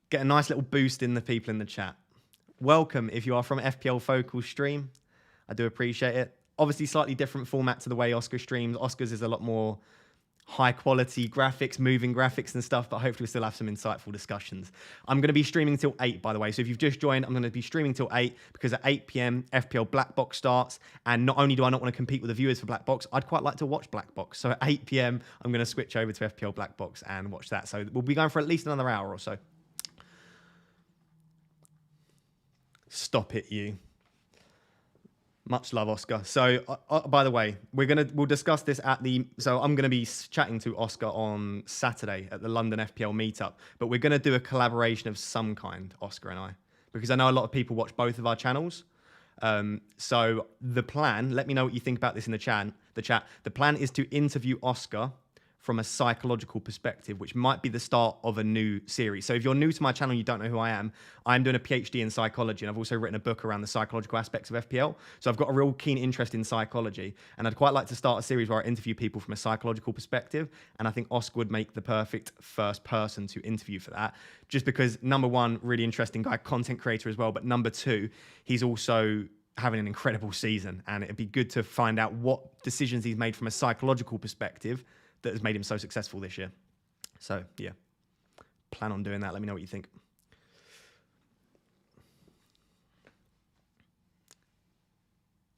Get a nice little boost in the people in the chat. Welcome if you are from FPL Focal stream. I do appreciate it. Obviously, slightly different format to the way Oscar streams. Oscar's is a lot more high quality graphics, moving graphics and stuff, but hopefully we still have some insightful discussions. I'm going to be streaming till 8, by the way. So if you've just joined, I'm going to be streaming till 8 because at 8 p.m. FPL Black Box starts. And not only do I not want to compete with the viewers for Black Box, I'd quite like to watch Black Box. So at 8 p.m., I'm going to switch over to FPL Black Box and watch that. So we'll be going for at least another hour or so. Stop it, you. Much love, Oscar. So, by the way, we'll discuss this at the. So, I'm gonna be chatting to Oscar on Saturday at the London FPL meetup. But we're gonna do a collaboration of some kind, Oscar and I, because I know a lot of people watch both of our channels. So the plan. Let me know what you think about this in the chat. The plan is to interview Oscar from a psychological perspective, which might be the start of a new series. So if you're new to my channel and you don't know who I am doing a PhD in psychology, and I've also written a book around the psychological aspects of FPL. So I've got a real keen interest in psychology, and I'd quite like to start a series where I interview people from a psychological perspective, and I think Oscar would make the perfect first person to interview for that, just because, number one, really interesting guy, content creator as well, but number two, he's also having an incredible season, and it'd be good to find out what decisions he's made from a psychological perspective that has made him so successful this year. So, yeah, plan on doing that. Let me know what you think.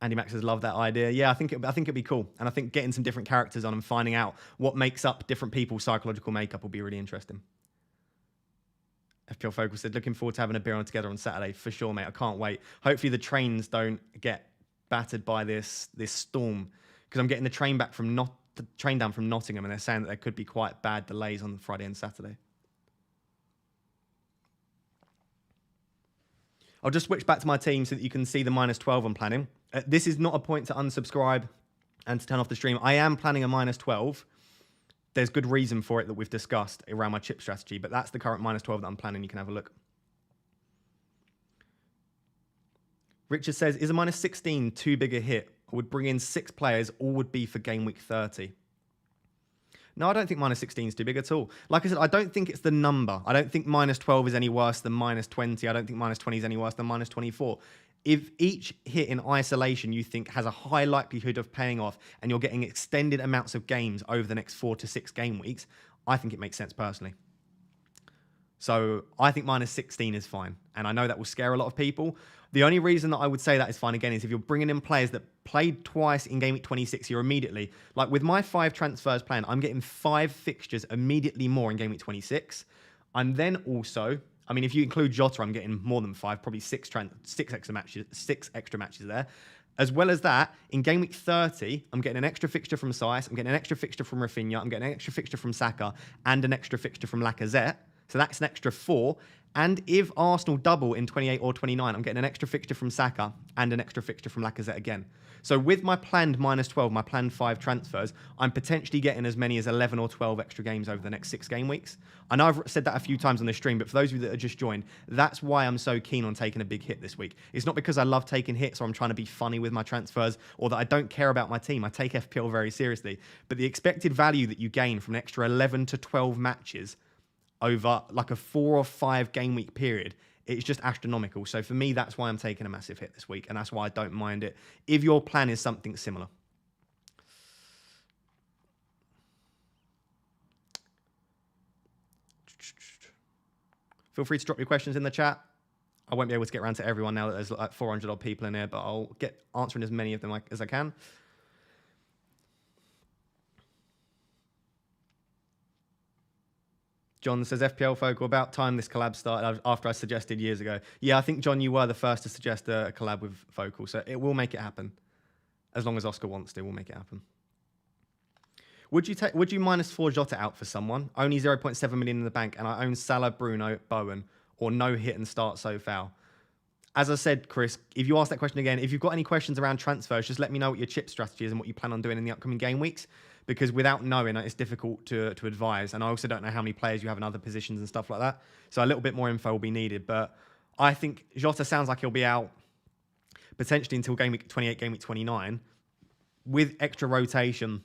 Andy Max says, love that idea. Yeah, I think it'd be cool. And I think getting some different characters on and finding out what makes up different people's psychological makeup will be really interesting. FPL Focal said, looking forward to having a beer on together on Saturday. For sure, mate. I can't wait. Hopefully the trains don't get battered by this storm, because I'm getting the train down from Nottingham, and they're saying that there could be quite bad delays on Friday and Saturday. I'll just switch back to my team so that you can see the -12 I'm planning. This is not a point to unsubscribe and to turn off the stream. I am planning a -12. There's good reason for it that we've discussed around my chip strategy, but that's the current -12 that I'm planning. You can have a look. Richard says, is a -16 too big a hit? I would bring in 6 players, all would be for game week 30. No, I don't think -16 is too big at all. Like I said, I don't think it's the number. I don't think -12 is any worse than -20. I don't think -20 is any worse than -24. If each hit in isolation you think has a high likelihood of paying off and you're getting extended amounts of games over the next 4 to 6 game weeks, I think it makes sense personally. So I think -16 is fine. And I know that will scare a lot of people. The only reason that I would say that is fine, again, is if you're bringing in players that played twice in Game Week 26, you're immediately, like with my 5 transfers plan, I'm getting 5 fixtures immediately more in Game Week 26. I'm then also, I mean, if you include Jota, I'm getting more than 5, probably 6 extra matches there. As well as that, in Game Week 30, I'm getting an extra fixture from Saiss, I'm getting an extra fixture from Rafinha, I'm getting an extra fixture from Saka, and an extra fixture from Lacazette. So that's an extra 4. And if Arsenal double in 28 or 29, I'm getting an extra fixture from Saka and an extra fixture from Lacazette again. So with my planned -12, my planned 5 transfers, I'm potentially getting as many as 11 or 12 extra games over the next 6 game weeks. I know I've said that a few times on this stream, but for those of you that are just joined, that's why I'm so keen on taking a big hit this week. It's not because I love taking hits or I'm trying to be funny with my transfers or that I don't care about my team. I take FPL very seriously. But the expected value that you gain from an extra 11 to 12 matches over like a 4 or 5 game week period, it's just astronomical. So for me, that's why I'm taking a massive hit this week, and that's why I don't mind it if your plan is something similar. Feel free to drop your questions in the chat. I won't be able to get around to everyone now that there's like 400 odd people in here, but I'll get answering as many of them as I can. John says, FPL Focal, about time this collab started after I suggested years ago. Yeah, I think, John, you were the first to suggest a collab with Focal, so it will make it happen. As long as Oscar wants to, we'll make it happen. Would you -4 Jota out for someone? Only 0.7 million in the bank, and I own Salah, Bruno, Bowen, or no hit and start so foul. As I said, Chris, if you ask that question again, if you've got any questions around transfers, just let me know what your chip strategy is and what you plan on doing in the upcoming game weeks. Because without knowing, it's difficult to advise. And I also don't know how many players you have in other positions and stuff like that. So a little bit more info will be needed. But I think Jota sounds like he'll be out potentially until game week 28, game week 29, with extra rotation,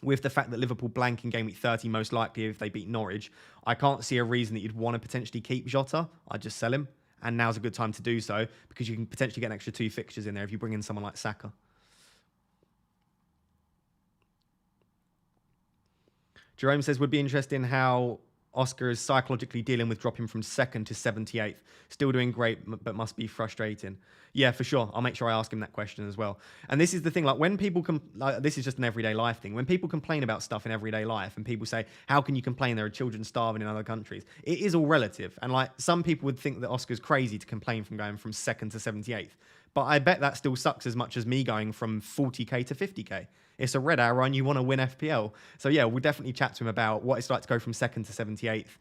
with the fact that Liverpool blank in game week 30, most likely if they beat Norwich, I can't see a reason that you'd want to potentially keep Jota. I'd just sell him. And now's a good time to do so because you can potentially get an extra 2 fixtures in there if you bring in someone like Saka. Jerome says, would be interesting how Oscar is psychologically dealing with dropping from 2nd to 78th. Still doing great, but must be frustrating. Yeah, for sure. I'll make sure I ask him that question as well. And this is the thing, like when people, this is just an everyday life thing. When people complain about stuff in everyday life and people say, how can you complain? There are children starving in other countries. It is all relative. And like some people would think that Oscar's crazy to complain from going from 2nd to 78th. But I bet that still sucks as much as me going from 40k to 50k. It's a red arrow and you want to win FPL. So yeah, we'll definitely chat to him about what it's like to go from 2nd to 78th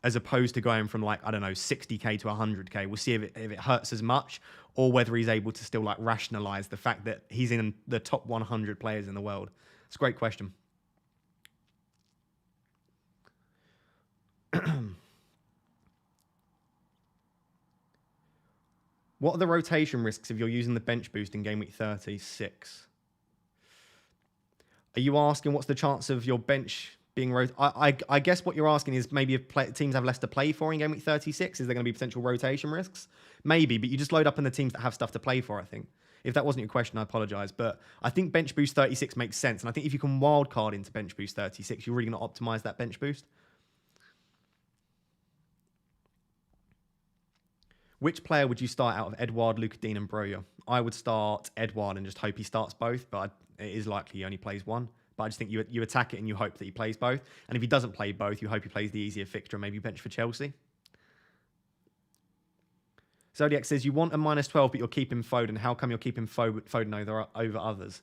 as opposed to going from like, I don't know, 60k to 100k. We'll see if it hurts as much or whether he's able to still like rationalize the fact that he's in the top 100 players in the world. It's a great question. What are the rotation risks if you're using the bench boost in game week 36? Are you asking what's the chance of your bench being I guess what you're asking is maybe if teams have less to play for in game week 36, is there going to be potential rotation risks? Maybe, but you just load up in the teams that have stuff to play for, I think. If that wasn't your question, I apologise. But I think bench boost 36 makes sense. And I think if you can wildcard into bench boost 36, you're really going to optimise that bench boost. Which player would you start out of Edouard, Luca Dean and Broja? I would start Edouard and just hope he starts both, but it is likely he only plays one. But I just think you attack it and you hope that he plays both. And if he doesn't play both, you hope he plays the easier fixture and maybe bench for Chelsea. Zodiac says, you want a -12, but you're keeping Foden. How come you're keeping Foden over others?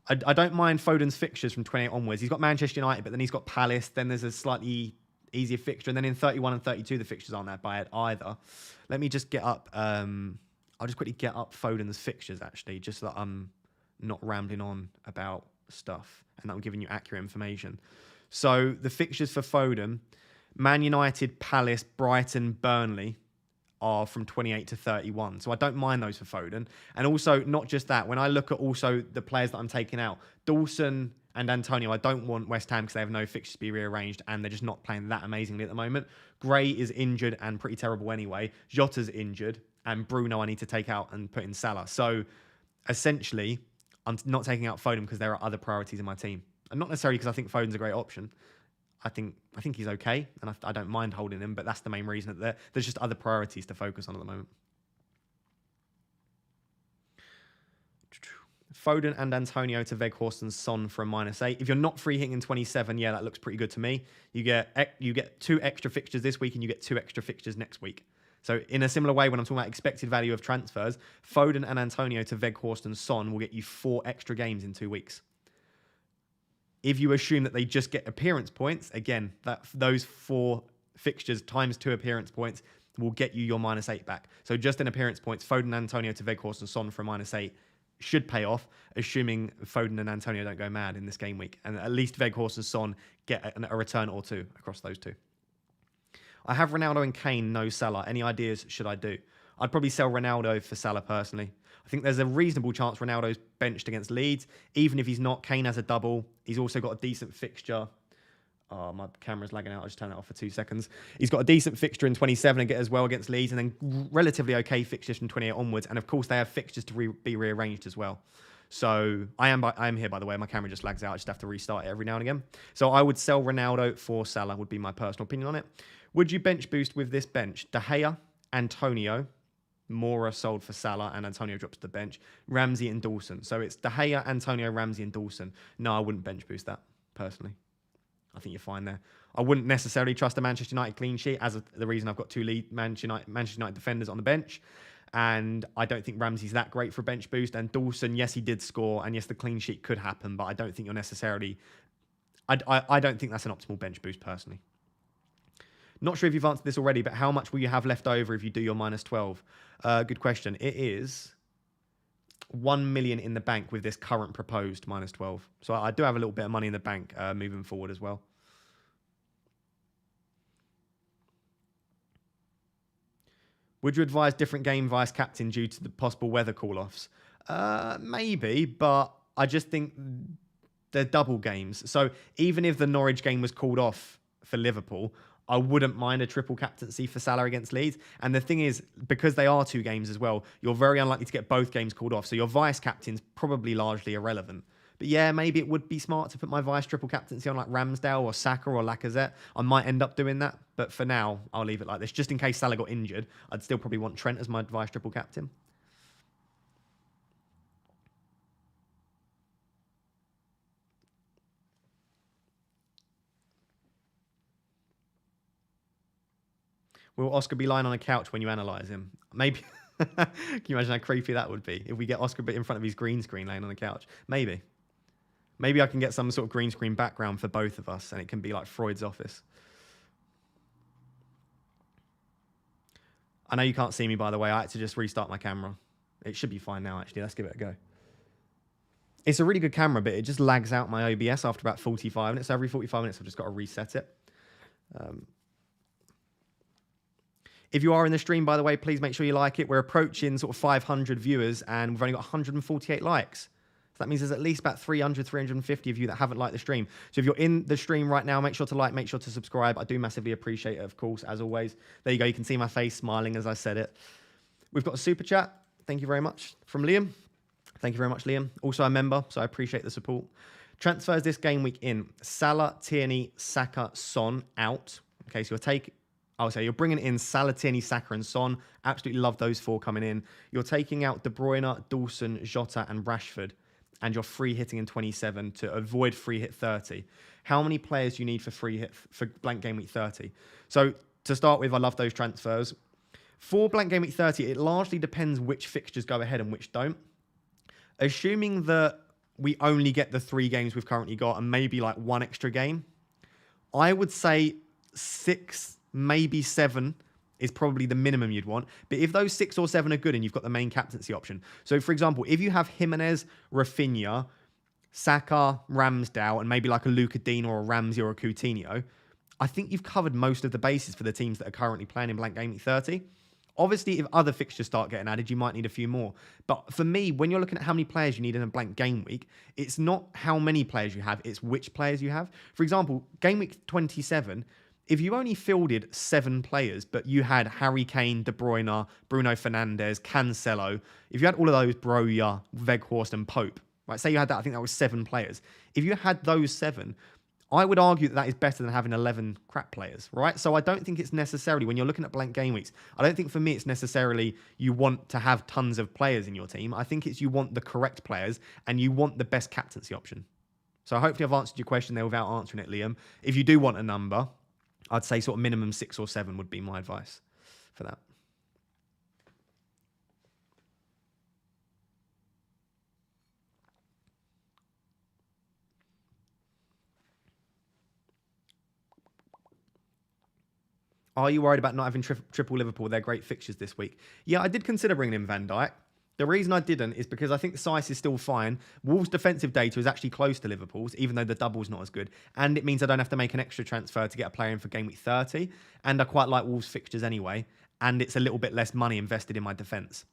I don't mind Foden's fixtures from 28 onwards. He's got Manchester United, but then he's got Palace. Then there's a slightly easier fixture. And then in 31 and 32, the fixtures aren't that bad either. Let me just get up. I'll just quickly get up Foden's fixtures, actually, just so that I'm not rambling on about stuff and that I'm giving you accurate information. So the fixtures for Foden, Man United, Palace, Brighton, Burnley are from 28 to 31. So I don't mind those for Foden. And also, not just that, when I look at also the players that I'm taking out, Dawson and Antonio, I don't want West Ham because they have no fixtures to be rearranged and they're just not playing that amazingly at the moment. Gray is injured and pretty terrible anyway. Jota's injured and Bruno I need to take out and put in Salah. So essentially, I'm not taking out Foden because there are other priorities in my team. And not necessarily because I think Foden's a great option. I think he's okay and I don't mind holding him, but that's the main reason that there's just other priorities to focus on at the moment. Foden and Antonio to Weghorst and Son for a -8. If you're not free hitting in 27, yeah, that looks pretty good to me. You get 2 extra fixtures this week and you get 2 extra fixtures next week. So in a similar way, when I'm talking about expected value of transfers, Foden and Antonio to Weghorst and Son will get you 4 extra games in 2 weeks. If you assume that they just get appearance points, again, those 4 fixtures times 2 appearance points will get you your -8 back. So just in appearance points, Foden, Antonio to Weghorst and Son for a -8 should pay off, assuming Foden and Antonio don't go mad in this game week. And at least Weghorst and Son get a return or 2 across those 2. I have Ronaldo and Kane, no Salah. Any ideas should I do? I'd probably sell Ronaldo for Salah personally. I think there's a reasonable chance Ronaldo's benched against Leeds. Even if he's not, Kane has a double. He's also got a decent fixture. Oh, my camera's lagging out. I'll just turn that off for 2 seconds. He's got a decent fixture in 27 and get as well against Leeds, and then relatively okay fixtures from 28 onwards. And of course, they have fixtures to be rearranged as well. So I am here, by the way. My camera just lags out. I just have to restart it every now and again. So I would sell Ronaldo for Salah, would be my personal opinion on it. Would you bench boost with this bench? De Gea, Antonio, Mora sold for Salah, and Antonio drops to the bench. Ramsey and Dawson. So it's De Gea, Antonio, Ramsey, and Dawson. No, I wouldn't bench boost that, personally. I think you're fine there. I wouldn't necessarily trust a Manchester United clean sheet as the reason I've got 2 lead Manchester United defenders on the bench. And I don't think Ramsey's that great for a bench boost. And Dawson, yes, he did score. And yes, the clean sheet could happen. But I don't think you're necessarily... I don't think that's an optimal bench boost, personally. Not sure if you've answered this already, but how much will you have left over if you do your -12? Good question. It is 1 million in the bank with this current proposed -12. So I do have a little bit of money in the bank moving forward as well. Would you advise different game vice captain due to the possible weather call-offs? Maybe, but I just think they're double games. So even if the Norwich game was called off for Liverpool, I wouldn't mind a triple captaincy for Salah against Leeds. And the thing is, because they are 2 games as well, you're very unlikely to get both games called off. So your vice captain's probably largely irrelevant. But yeah, maybe it would be smart to put my vice triple captaincy on like Ramsdale or Saka or Lacazette. I might end up doing that. But for now, I'll leave it like this. Just in case Salah got injured, I'd still probably want Trent as my vice triple captain. Will Oscar be lying on a couch when you analyse him? Maybe. Can you imagine how creepy that would be if we get Oscar in front of his green screen laying on the couch? Maybe. Maybe I can get some sort of green screen background for both of us and it can be like Freud's office. I know you can't see me, by the way. I had to just restart my camera. It should be fine now, actually. Let's give it a go. It's a really good camera, but it just lags out my OBS after about 45 minutes. So every 45 minutes, I've just got to reset it. If you are in the stream, by the way, please make sure you like it. We're approaching sort of 500 viewers and we've only got 148 likes. So that means there's at least about 300, 350 of you that haven't liked the stream. So if you're in the stream right now, make sure to like, make sure to subscribe. I do massively appreciate it, of course, as always. There you go. You can see my face smiling as I said it. We've got a super chat. Thank you very much from Liam. Thank you very much, Liam. Also a member, so I appreciate the support. Transfers this game week in. Salah, Tierney, Saka, Son out. Okay, so you're bringing in Salah, Tierney, Saka, and Son. Absolutely love those 4 coming in. You're taking out De Bruyne, Dawson, Jota, and Rashford. And you're free hitting in 27 to avoid free hit 30. How many players do you need for free hit for blank game week 30? So to start with, I love those transfers. For blank game week 30, it largely depends which fixtures go ahead and which don't. Assuming that we only get the 3 games we've currently got and maybe like 1 extra game, I would say 6, maybe 7 is probably the minimum you'd want. But if those 6 or 7 are good and you've got the main captaincy option. So for example, if you have Jimenez, Rafinha, Saka, Ramsdale, and maybe like a Luka Dean or a Ramsey or a Coutinho, I think you've covered most of the bases for the teams that are currently playing in blank game week 30. Obviously, if other fixtures start getting added, you might need a few more. But for me, when you're looking at how many players you need in a blank game week, it's not how many players you have, it's which players you have. For example, game week 27, if you only fielded 7 players, but you had Harry Kane, De Bruyne, Bruno Fernandes, Cancelo, if you had all of those, Broja, Weghorst, and Pope, right? Say you had that, I think that was 7 players. If you had those 7, I would argue that is better than having 11 crap players, right? So I don't think it's necessarily, when you're looking at blank game weeks, I don't think for me it's necessarily you want to have tons of players in your team. I think it's you want the correct players and you want the best captaincy option. So hopefully I've answered your question there without answering it, Liam. If you do want a number, I'd say sort of minimum 6 or 7 would be my advice for that. Are you worried about not having triple Liverpool? They're great fixtures this week. Yeah, I did consider bringing in Van Dijk. The reason I didn't is because I think Sice is still fine. Wolves' defensive data is actually close to Liverpool's, even though the double's not as good. And it means I don't have to make an extra transfer to get a player in for game week 30. And I quite like Wolves' fixtures anyway. And it's a little bit less money invested in my defence.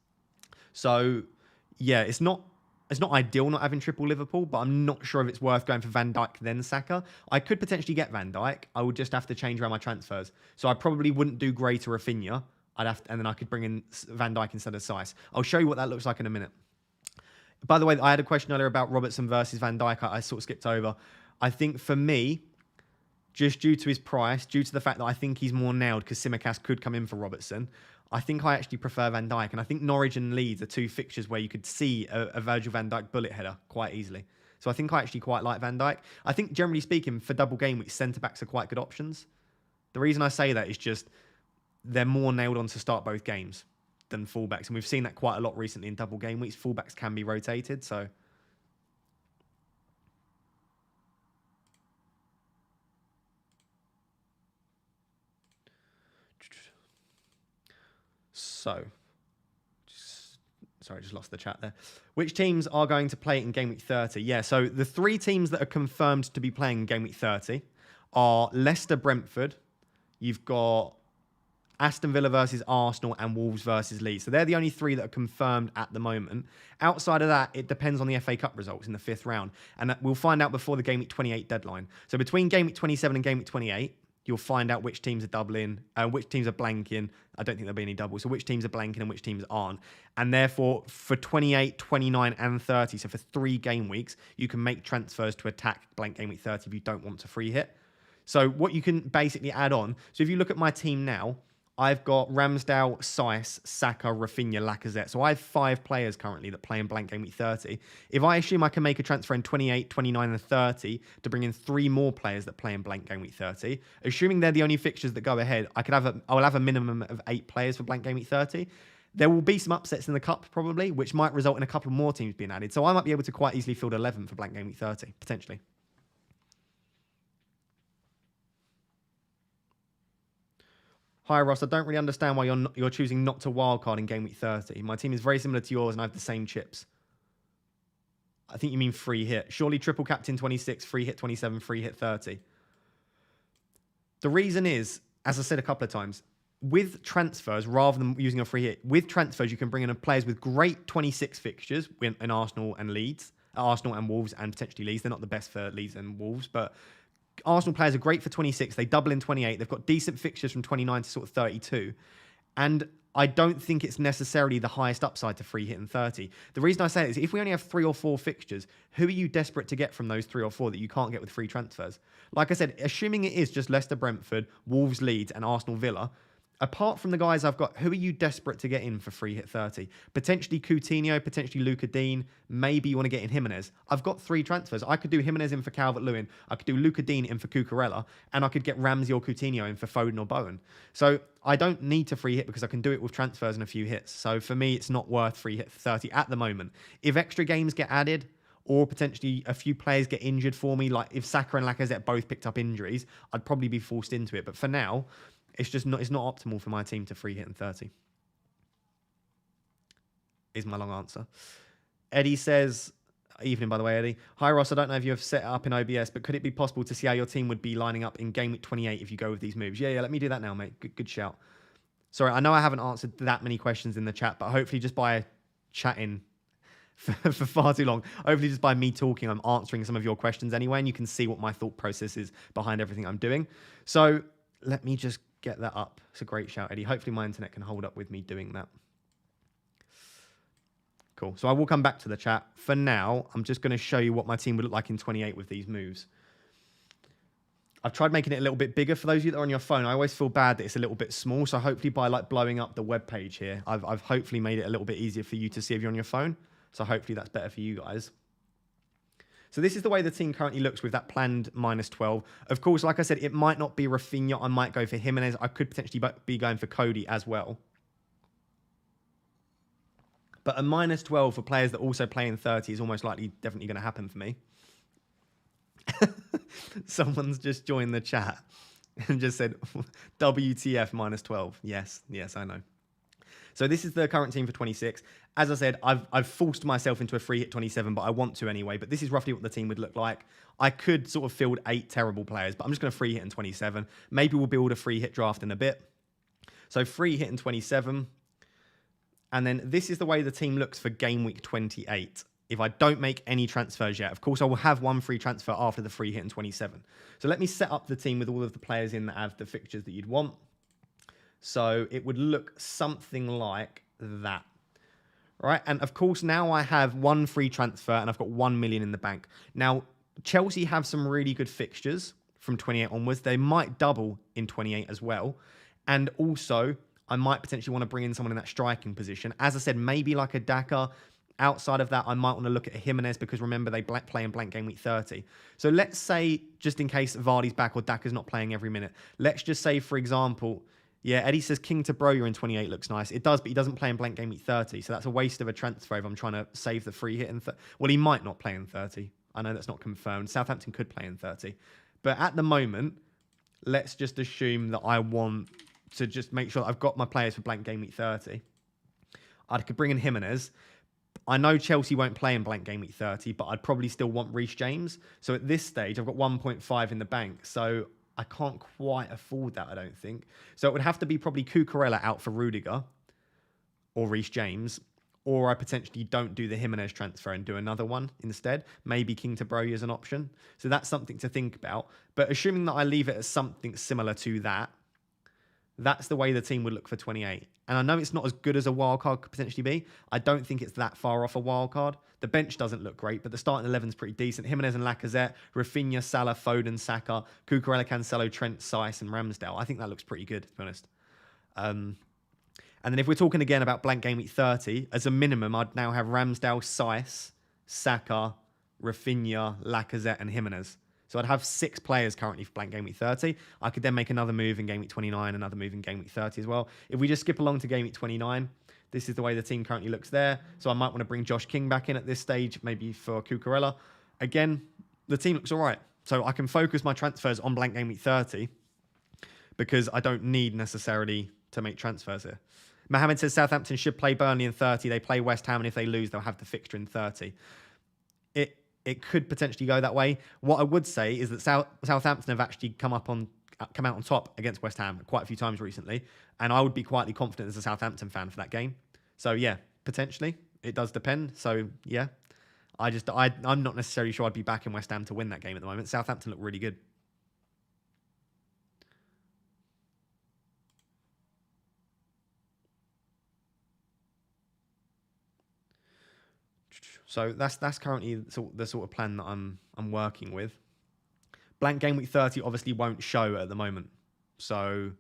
So, yeah, it's not ideal not having triple Liverpool, but I'm not sure if it's worth going for Van Dijk then Saka. I could potentially get Van Dijk. I would just have to change around my transfers. So I probably wouldn't do Gray to Rafinha. And then I could bring in Van Dijk instead of Sice. I'll show you what that looks like in a minute. By the way, I had a question earlier about Robertson versus Van Dijk. I sort of skipped over. I think for me, just due to his price, due to the fact that I think he's more nailed because Tsimikas could come in for Robertson, I think I actually prefer Van Dijk. And I think Norwich and Leeds are 2 fixtures where you could see a Virgil van Dijk bullet header quite easily. So I think I actually quite like Van Dijk. I think generally speaking, for double game week, centre-backs are quite good options. The reason I say that is just they're more nailed on to start both games than fullbacks. And we've seen that quite a lot recently in double game weeks. Fullbacks can be rotated, so... Sorry, I just lost the chat there. Which teams are going to play in game week 30? Yeah, so the 3 teams that are confirmed to be playing in game week 30 are Leicester, Brentford. You've got Aston Villa versus Arsenal, and Wolves versus Leeds. So they're the only 3 that are confirmed at the moment. Outside of that, it depends on the FA Cup results in the 5th round. And we'll find out before the Game Week 28 deadline. So between Game Week 27 and Game Week 28, you'll find out which teams are doubling, which teams are blanking. I don't think there'll be any doubles. So which teams are blanking and which teams aren't. And therefore, for 28, 29, and 30, so for 3 game weeks, you can make transfers to attack blank Game Week 30 if you don't want to free hit. So what you can basically add on, so if you look at my team now, I've got Ramsdale, Saiss, Saka, Rafinha, Lacazette. So I have 5 players currently that play in blank Game Week 30. If I assume I can make a transfer in 28, 29, and 30 to bring in 3 more players that play in blank Game Week 30, assuming they're the only fixtures that go ahead, I will have a minimum of 8 players for blank Game Week 30. There will be some upsets in the cup probably, which might result in a couple more teams being added. So I might be able to quite easily field 11 for blank Game Week 30, potentially. Hi Ross, I don't really understand why you're choosing not to wildcard in Game Week 30. My team is very similar to yours and I have the same chips. I think you mean free hit. Surely triple captain 26, free hit 27, free hit 30. The reason is, as I said a couple of times, with transfers, rather than using a free hit, with transfers you can bring in players with great 26 fixtures in Arsenal and Leeds, Arsenal and Wolves, and potentially Leeds. They're not the best for Leeds and Wolves, but Arsenal players are great for 26. They double in 28. They've got decent fixtures from 29 to sort of 32. And I don't think it's necessarily the highest upside to free hit in 30. The reason I say it is if we only have 3 or 4 fixtures, who are you desperate to get from those 3 or 4 that you can't get with free transfers? Like I said, assuming it is just Leicester, Brentford, Wolves, Leeds, and Arsenal, Villa, apart from the guys I've got, who are you desperate to get in for free hit 30? Potentially Coutinho, potentially Luca Dean. Maybe you want to get in Jimenez. I've got 3 transfers. I could do Jimenez in for Calvert-Lewin. I could do Luca Dean in for Cucurella. And I could get Ramsey or Coutinho in for Foden or Bowen. So I don't need to free hit because I can do it with transfers and a few hits. So for me, it's not worth free hit 30 at the moment. If extra games get added, or potentially a few players get injured for me, like if Saka and Lacazette both picked up injuries, I'd probably be forced into it. But for now, it's not optimal for my team to free hit in 30. Is my long answer. Eddie says, evening by the way, Eddie. Hi Ross, I don't know if you have set it up in OBS, but could it be possible to see how your team would be lining up in Game Week 28 if you go with these moves? Yeah, let me do that now, mate. Good shout. Sorry, I know I haven't answered that many questions in the chat, but hopefully just by chatting for far too long, hopefully just by me talking, I'm answering some of your questions anyway, and you can see what my thought process is behind everything I'm doing. So let me just get that up. It's a great shout, Eddie. Hopefully my internet can hold up with me doing that. Cool. So I will come back to the chat. For now, I'm just going to show you what my team would look like in 28 with these moves. I've tried making it a little bit bigger for those of you that are on your phone. I always feel bad that it's a little bit small. So hopefully by like blowing up the web page here, I've hopefully made it a little bit easier for you to see if you're on your phone. So hopefully that's better for you guys. So this is the way the team currently looks with that planned -12. Of course, like I said, it might not be Rafinha. I might go for Jimenez. I could potentially be going for Cody as well. But a -12 for players that also play in 30 is almost likely definitely going to happen for me. Someone's just joined the chat and just said, WTF -12. Yes, I know. So this is the current team for 26. As I said, I've forced myself into a free hit 27, but I want to anyway. But this is roughly what the team would look like. I could sort of field 8 terrible players, but I'm just going to free hit in 27. Maybe we'll build a free hit draft in a bit. So free hit in 27. And then this is the way the team looks for game week 28. If I don't make any transfers yet, of course, I will have 1 free transfer after the free hit in 27. So let me set up the team with all of the players in that have the fixtures that you'd want. So it would look something like that. Right? And of course, now I have 1 free transfer and I've got 1 million in the bank. Now, Chelsea have some really good fixtures from 28 onwards. They might double in 28 as well. And also, I might potentially want to bring in someone in that striking position. As I said, maybe like a Daka. Outside of that, I might want to look at a Jimenez because remember, they play in blank game week 30. So let's say, just in case Vardy's back or Daka's not playing every minute, let's just say, for example, yeah, Eddie says King to Broja in 28 looks nice. It does, but he doesn't play in blank game week 30. So that's a waste of a transfer if I'm trying to save the free hit. Well, he might not play in 30. I know that's not confirmed. Southampton could play in 30. But at the moment, let's just assume that I want to just make sure that I've got my players for blank game week 30. I could bring in Jimenez. I know Chelsea won't play in blank game week 30, but I'd probably still want Reece James. So at this stage, I've got 1.5 in the bank. So I can't quite afford that, I don't think. So it would have to be probably Cucurella out for Rudiger or Reece James, or I potentially don't do the Jimenez transfer and do another one instead. Maybe King to Brogy as an option. So that's something to think about. But assuming that I leave it as something similar to that, that's the way the team would look for 28. And I know it's not as good as a wildcard could potentially be. I don't think it's that far off a wildcard. The bench doesn't look great, but the starting 11 is pretty decent. Jimenez and Lacazette, Rafinha, Salah, Foden, Saka, Cucurella, Cancelo, Trent, Saiss, and Ramsdale. I think that looks pretty good, to be honest. And then if we're talking again about blank game week 30, as a minimum, I'd now have Ramsdale, Saiss, Saka, Rafinha, Lacazette, and Jimenez. So I'd have 6 players currently for blank game week 30. I could then make another move in game week 29, another move in game week 30 as well. If we just skip along to game week 29, this is the way the team currently looks there. So I might want to bring Josh King back in at this stage, maybe for Cucurella. Again, the team looks all right. So I can focus my transfers on blank game week 30 because I don't need necessarily to make transfers here. Mohammed says Southampton should play Burnley in 30. They play West Ham, and if they lose, they'll have the fixture in 30. It could potentially go that way. What I would say is that Southampton have actually come out on top against West Ham quite a few times recently, and I would be quietly confident as a Southampton fan for that game. So yeah, potentially it does depend. So yeah, I'm not necessarily sure I'd be back in West Ham to win that game at the moment. Southampton look really good. So that's currently the sort of plan that I'm working with. Blank game week 30 obviously won't show at the moment. So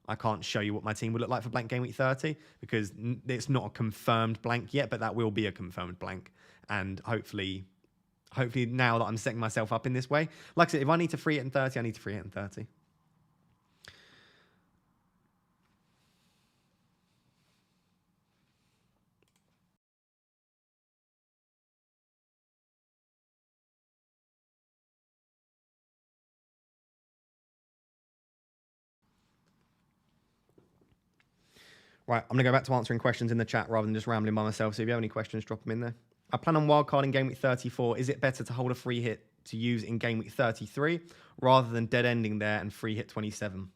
I can't show you what my team would look like for blank game week 30 because it's not a confirmed blank yet, but that will be a confirmed blank. And hopefully now that I'm setting myself up in this way, like I said, if I need to free it in 30, I need to free it in 30. Right, I'm going to go back to answering questions in the chat rather than just rambling by myself. So if you have any questions, drop them in there. I plan on wildcarding game week 34. Is it better to hold a free hit to use in game week 33 rather than dead ending there and free hit 27?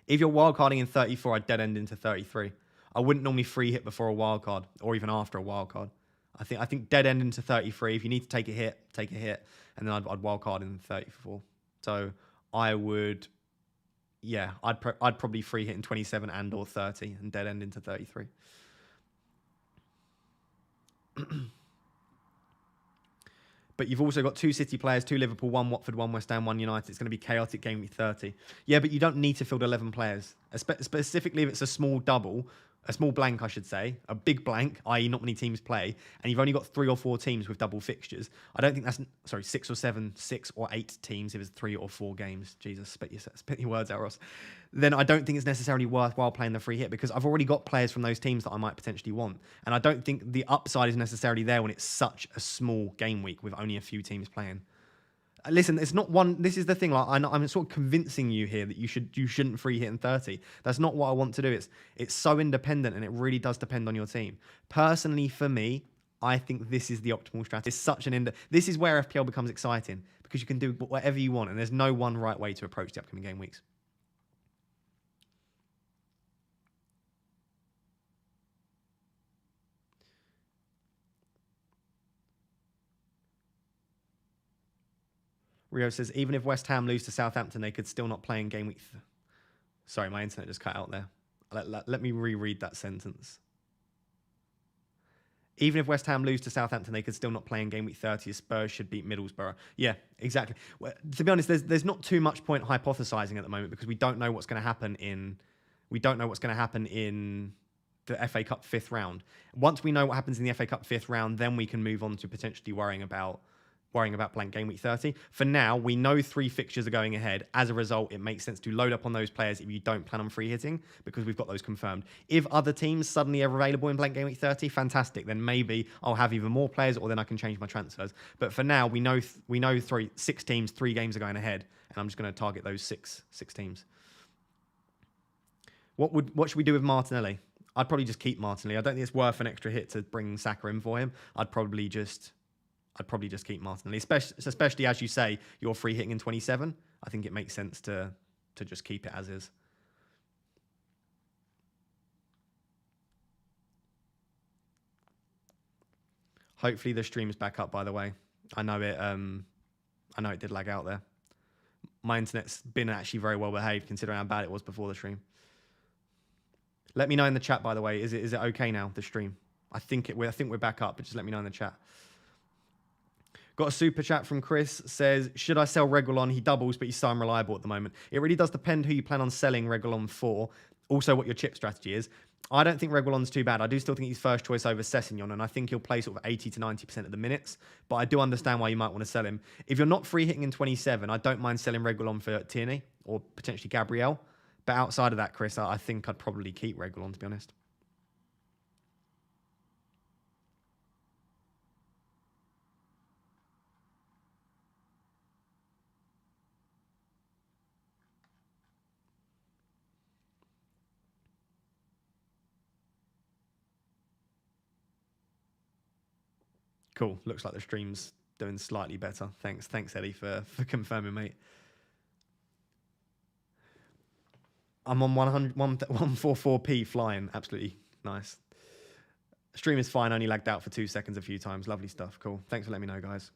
If you're wildcarding in 34, I'd dead end into 33. I wouldn't normally free hit before a wildcard or even after a wildcard. I think dead end into 33. If you need to take a hit, and then I'd wildcard in 34. So I would... Yeah, I'd probably free hit in 27 and or 30 and dead end into 33. But you've also got 2 City players, 2 Liverpool, 1 Watford, 1 West Ham, 1 United. It's going to be chaotic game week 30. Yeah, but you don't need to field 11 players. Specifically if it's a small double, a small blank, I should say, a big blank, i.e. not many teams play, and you've only got 3 or 4 teams with double fixtures. I don't think that's, 6 or 8 teams if it's 3 or 4 games. Jesus, spit your words out, Ross. Then I don't think it's necessarily worthwhile playing the free hit because I've already got players from those teams that I might potentially want. And I don't think the upside is necessarily there when it's such a small game week with only a few teams playing. Listen, it's not one. This is the thing. Like I'm sort of convincing you here that you shouldn't free hit in 30. That's not what I want to do. It's so independent, and it really does depend on your team. Personally, for me, I think this is the optimal strategy. It's such this is where FPL becomes exciting because you can do whatever you want, and there's no one right way to approach the upcoming game weeks. Rio says, even if West Ham lose to Southampton, they could still not play in game week. Sorry, my internet just cut out there. Let me reread that sentence. Even if West Ham lose to Southampton, they could still not play in game week 30 as Spurs should beat Middlesbrough. Yeah, exactly. Well, to be honest, there's not too much point hypothesizing at the moment because we don't know what's going to happen in the FA Cup 5th round. Once we know what happens in the FA Cup 5th round, then we can move on to potentially worrying about blank game week 30. For now, we know 3 fixtures are going ahead. As a result, it makes sense to load up on those players if you don't plan on free hitting because we've got those confirmed. If other teams suddenly are available in blank game week 30, fantastic. Then maybe I'll have even more players or then I can change my transfers. But for now, we know 6 teams, 3 games are going ahead, and I'm just going to target those six teams. What should we do with Martinelli? I'd probably just keep Martinelli. I don't think it's worth an extra hit to bring Saka in for him. I'd probably just keep Martinelli, especially as you say, you're free hitting in 27. I think it makes sense to just keep it as is. Hopefully the stream's back up, by the way. I know it did lag out there. My internet's been actually very well behaved considering how bad it was before the stream. Let me know in the chat, by the way. Is it okay now, the stream? I think we're back up, but just let me know in the chat. Got a super chat from Chris. Says, should I sell Reguilon? He doubles, but he's so unreliable at the moment. It really does depend who you plan on selling Reguilon for. Also, what your chip strategy is. I don't think Reguilon's too bad. I do still think he's first choice over Sessegnon, and I think he'll play sort of 80 to 90% of the minutes. But I do understand why you might want to sell him. If you're not free hitting in 27, I don't mind selling Reguilon for Tierney or potentially Gabriel. But outside of that, Chris, I think I'd probably keep Reguilon, to be honest. Cool. Looks like the stream's doing slightly better. Thanks, Eddie, for confirming, mate. I'm on 144p flying. Absolutely nice. Stream is fine. Only lagged out for 2 seconds a few times. Lovely stuff. Cool. Thanks for letting me know, guys.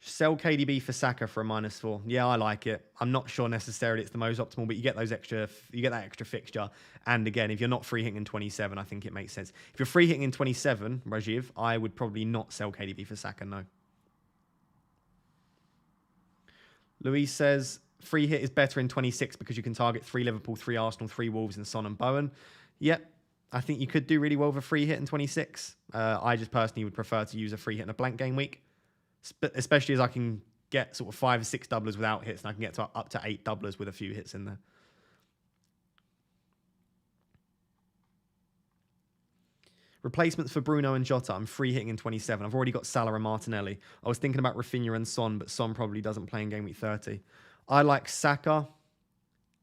Sell KDB for Saka for a -4. Yeah, I like it. I'm not sure necessarily it's the most optimal, but you get that extra fixture. And again, if you're not free hitting in 27, I think it makes sense. If you're free hitting in 27, Rajiv, I would probably not sell KDB for Saka, no. Louise says, free hit is better in 26 because you can target 3 Liverpool, 3 Arsenal, 3 Wolves, and Son and Bowen. Yep, I think you could do really well with a free hit in 26. I just personally would prefer to use a free hit in a blank game week, especially as I can get sort of 5 or 6 doublers without hits, and I can get to up to 8 doublers with a few hits in there. Replacements for Bruno and Jota. I'm free hitting in 27. I've already got Salah and Martinelli. I was thinking about Rafinha and Son, but Son probably doesn't play in game week 30. I like Saka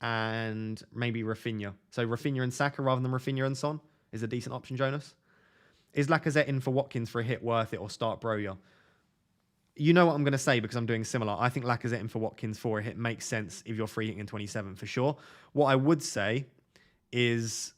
and maybe Rafinha. So Rafinha and Saka rather than Rafinha and Son is a decent option, Jonas. Is Lacazette in for Watkins for a hit worth it, or start Broja? You know what I'm going to say because I'm doing similar. I think Lacazette in for Watkins for a hit makes sense if you're free hitting in 27 for sure. What I would say is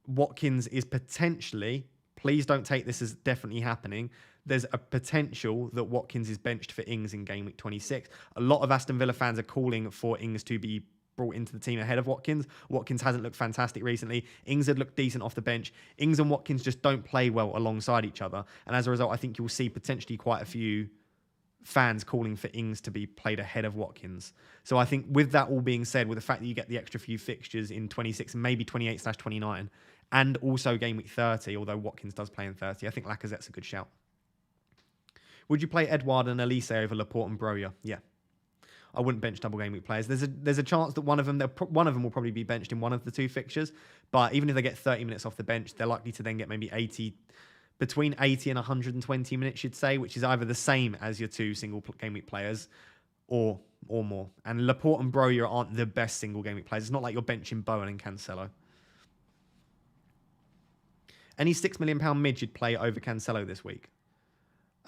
Watkins is potentially, please don't take this as definitely happening, there's a potential that Watkins is benched for Ings in game week 26. A lot of Aston Villa fans are calling for Ings to be brought into the team ahead of Watkins. Watkins hasn't looked fantastic recently. Ings had looked decent off the bench. Ings and Watkins just don't play well alongside each other. And as a result, I think you'll see potentially quite a few fans calling for Ings to be played ahead of Watkins. So I think with that all being said, with the fact that you get the extra few fixtures in 26 and maybe 28/29, and also game week 30, although Watkins does play in 30, I think Lacazette's a good shout. Would you play Edouard and Elise over Laporte and Broja? Yeah. I wouldn't bench double game week players. There's a chance that one of them will probably be benched in one of the 2 fixtures, but even if they get 30 minutes off the bench, they're likely to then get maybe between 80 and 120 minutes, you'd say, which is either the same as your 2 single game week players or more. And Laporte and Broja aren't the best single game week players. It's not like you're benching Bowen and Cancelo. Any £6 million mid you'd play over Cancelo this week?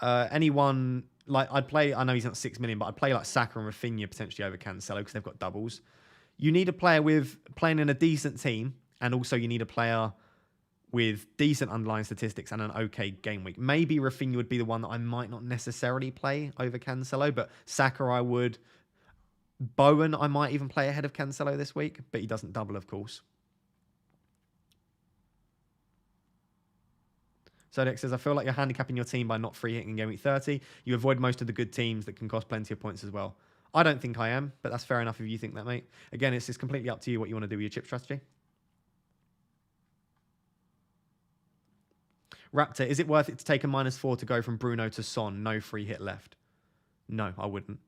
Anyone, like I'd play, I know he's not 6 million, but I'd play like Saka and Rafinha potentially over Cancelo because they've got doubles. You need a player playing in a decent team, and also you need a player with decent underlying statistics and an okay game week. Maybe Rafinha would be the one that I might not necessarily play over Cancelo, but Saka I would. Bowen I might even play ahead of Cancelo this week, but he doesn't double, of course. Zodek says, I feel like you're handicapping your team by not free hitting in game week 30. You avoid most of the good teams that can cost plenty of points as well. I don't think I am, but that's fair enough if you think that, mate. Again, it's completely up to you what you want to do with your chip strategy. Raptor, is it worth it to take a -4 to go from Bruno to Son? No free hit left. No, I wouldn't.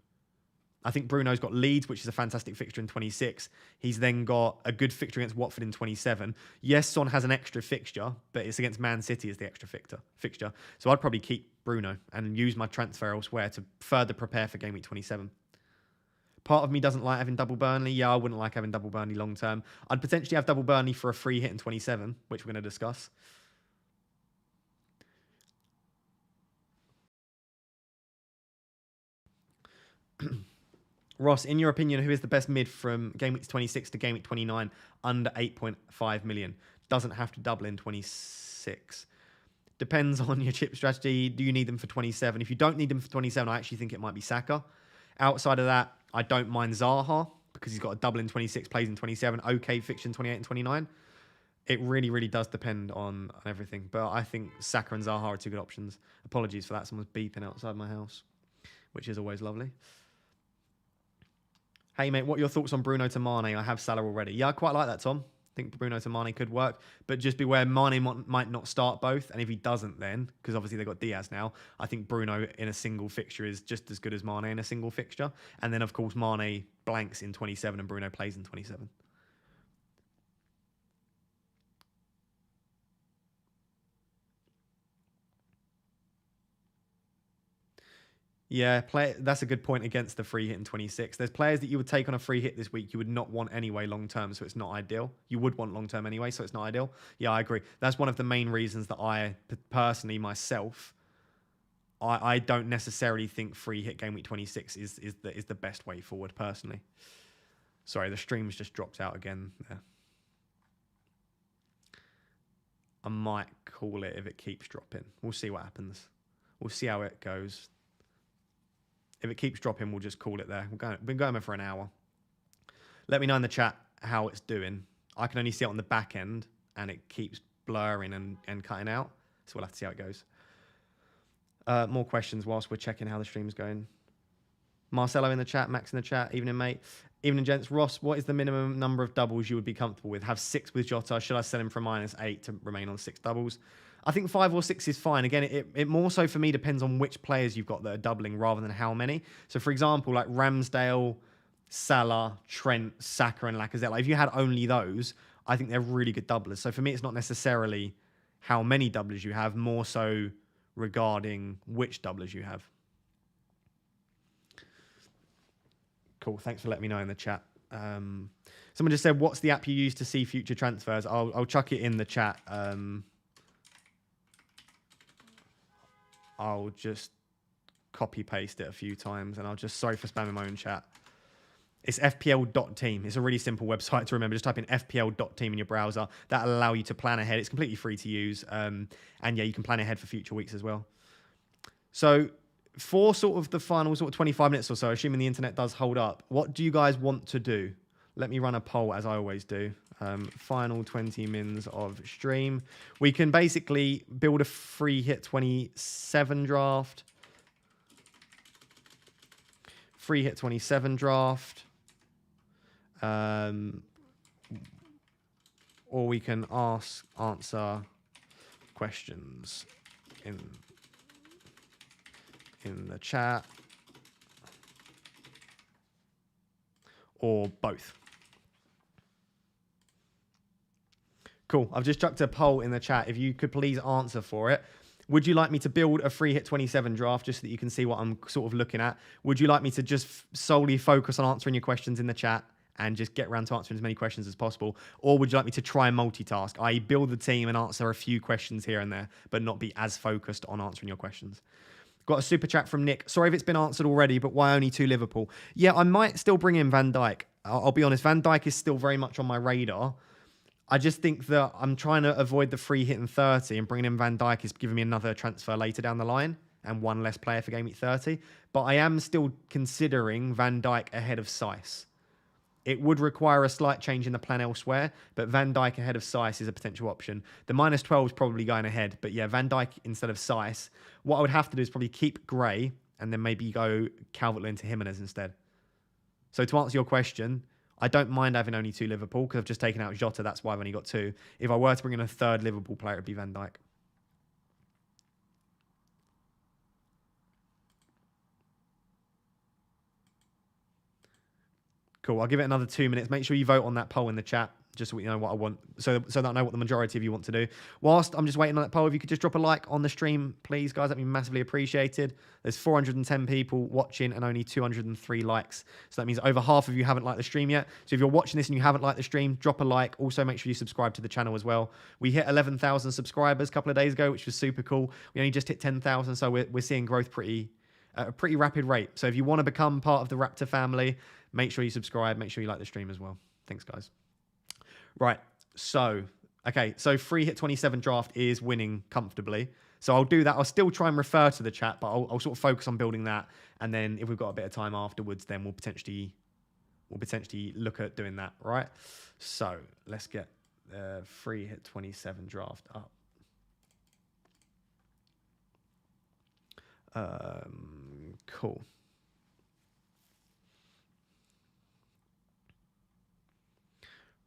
I think Bruno's got Leeds, which is a fantastic fixture in 26. He's then got a good fixture against Watford in 27. Yes, Son has an extra fixture, but it's against Man City as the extra fixture. So I'd probably keep Bruno and use my transfer elsewhere to further prepare for game week 27. Part of me doesn't like having double Burnley. Yeah, I wouldn't like having double Burnley long term. I'd potentially have double Burnley for a free hit in 27, which we're going to discuss. Ross, in your opinion, who is the best mid from Game Week 26 to Game Week 29 under 8.5 million? Doesn't have to double in 26. Depends on your chip strategy. Do you need them for 27? If you don't need them for 27, I actually think it might be Saka. Outside of that, I don't mind Zaha because he's got a double in 26, plays in 27, okay fixture in 28 and 29. It really, really does depend on everything. But I think Saka and Zaha are two good options. Apologies for that. Someone's beeping outside my house, which is always lovely. Hey, mate, what are your thoughts on Bruno to Mane? I have Salah already. Yeah, I quite like that, Tom. I think Bruno to Mane could work. But just beware, Mane might not start both. And if he doesn't then, because obviously they've got Diaz now, I think Bruno in a single fixture is just as good as Mane in a single fixture. And then, of course, Mane blanks in 27 and Bruno plays in 27. Yeah, that's a good point against the free hit in 26. There's players that you would take on a free hit this week you would not want anyway long term, so it's not ideal. You would want long term anyway, so it's not ideal. Yeah, I agree. That's one of the main reasons that I personally myself, I don't necessarily think free hit game week 26 is the best way forward personally. Sorry, the stream's just dropped out again there. I might call it if it keeps dropping. We'll see what happens. We'll see how it goes. If it keeps dropping, we'll just call it there. We've been going there for an hour. Let me know in the chat how it's doing. I can only see it on the back end, and it keeps blurring and cutting out. So we'll have to see how it goes. More questions whilst we're checking how the stream's going. Marcelo in the chat, Max in the chat. Evening, mate. Evening, gents. Ross, what is the minimum number of doubles you would be comfortable with? Have 6 with Jota. Should I sell him for -8 to remain on 6 doubles? I think 5 or 6 is fine. Again, it more so for me depends on which players you've got that are doubling rather than how many. So, for example, like Ramsdale, Salah, Trent, Saka, and Lacazette. Like if you had only those, I think they're really good doublers. So for me, it's not necessarily how many doublers you have, more so regarding which doublers you have. Cool. Thanks for letting me know in the chat. Someone just said, "What's the app you use to see future transfers?" I'll chuck it in the chat. I'll just copy paste it a few times and sorry for spamming my own chat. It's fpl.team. It's a really simple website to remember. Just type in fpl.team in your browser. That'll allow you to plan ahead. It's completely free to use. And yeah, you can plan ahead for future weeks as well. So for sort of the final sort of 25 minutes or so, assuming the internet does hold up, what do you guys want to do? Let me run a poll as I always do. Final 20 mins of stream. We can basically build a free hit 27 draft. Free hit 27 draft. Or we can answer questions in the chat. Or both. Cool. I've just chucked a poll in the chat. If you could please answer for it. Would you like me to build a free hit 27 draft just so that you can see what I'm sort of looking at? Would you like me to just solely focus on answering your questions in the chat and just get around to answering as many questions as possible? Or would you like me to try and multitask, i.e. build the team and answer a few questions here and there, but not be as focused on answering your questions? Got a super chat from Nick. Sorry if it's been answered already, but why only 2 Liverpool? Yeah, I might still bring in Van Dijk. I'll be honest, Van Dijk is still very much on my radar. I just think that I'm trying to avoid the free hit in 30 and bringing in Van Dijk is giving me another transfer later down the line and one less player for game week 30. But I am still considering Van Dijk ahead of Saiss. It would require a slight change in the plan elsewhere, but Van Dijk ahead of Saiss is a potential option. The -12 is probably going ahead, but yeah, Van Dijk instead of Saiss. What I would have to do is probably keep Gray and then maybe go Calvert-Lewin to Jimenez instead. So to answer your question, I don't mind having only 2 Liverpool because I've just taken out Jota. That's why I've only got 2. If I were to bring in a third Liverpool player, it'd be Van Dijk. Cool. I'll give it another 2 minutes. Make sure you vote on that poll in the chat, just so we know what I want, so that I know what the majority of you want to do. Whilst I'm just waiting on that poll, if you could just drop a like on the stream, please, guys, that'd be massively appreciated. There's 410 people watching and only 203 likes. So that means over half of you haven't liked the stream yet. So if you're watching this and you haven't liked the stream, drop a like. Also, make sure you subscribe to the channel as well. We hit 11,000 subscribers a couple of days ago, which was super cool. We only just hit 10,000, so we're seeing growth pretty at a pretty rapid rate. So if you want to become part of the Raptor family, make sure you subscribe. Make sure you like the stream as well. Thanks, guys. Right. So, okay. So free hit 27 draft is winning comfortably. So I'll do that. I'll still try and refer to the chat, but I'll sort of focus on building that. And then if we've got a bit of time afterwards, then we'll potentially look at doing that. Right. So let's get the free hit 27 draft up. Cool.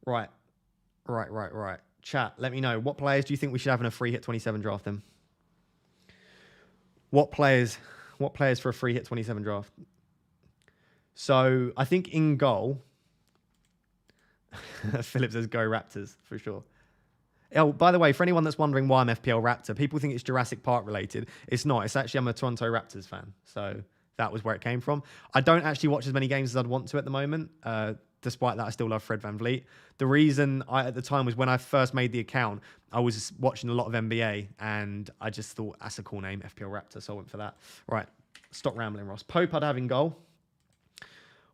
Right. Chat, let me know. What players do you think we should have in a free hit 27 draft then? What players for a free hit 27 draft? So I think in goal, Philip says go Raptors for sure. Oh, by the way, for anyone that's wondering why I'm FPL Raptor, people think it's Jurassic Park related. It's not. It's actually I'm a Toronto Raptors fan. So that was where it came from. I don't actually watch as many games as I'd want to at the moment. Despite that, I still love Fred VanVleet. The reason at the time was when I first made the account, I was watching a lot of NBA and I just thought that's a cool name, FPL Raptor. So I went for that. Right. Stop rambling, Ross. Pope I'd have in goal.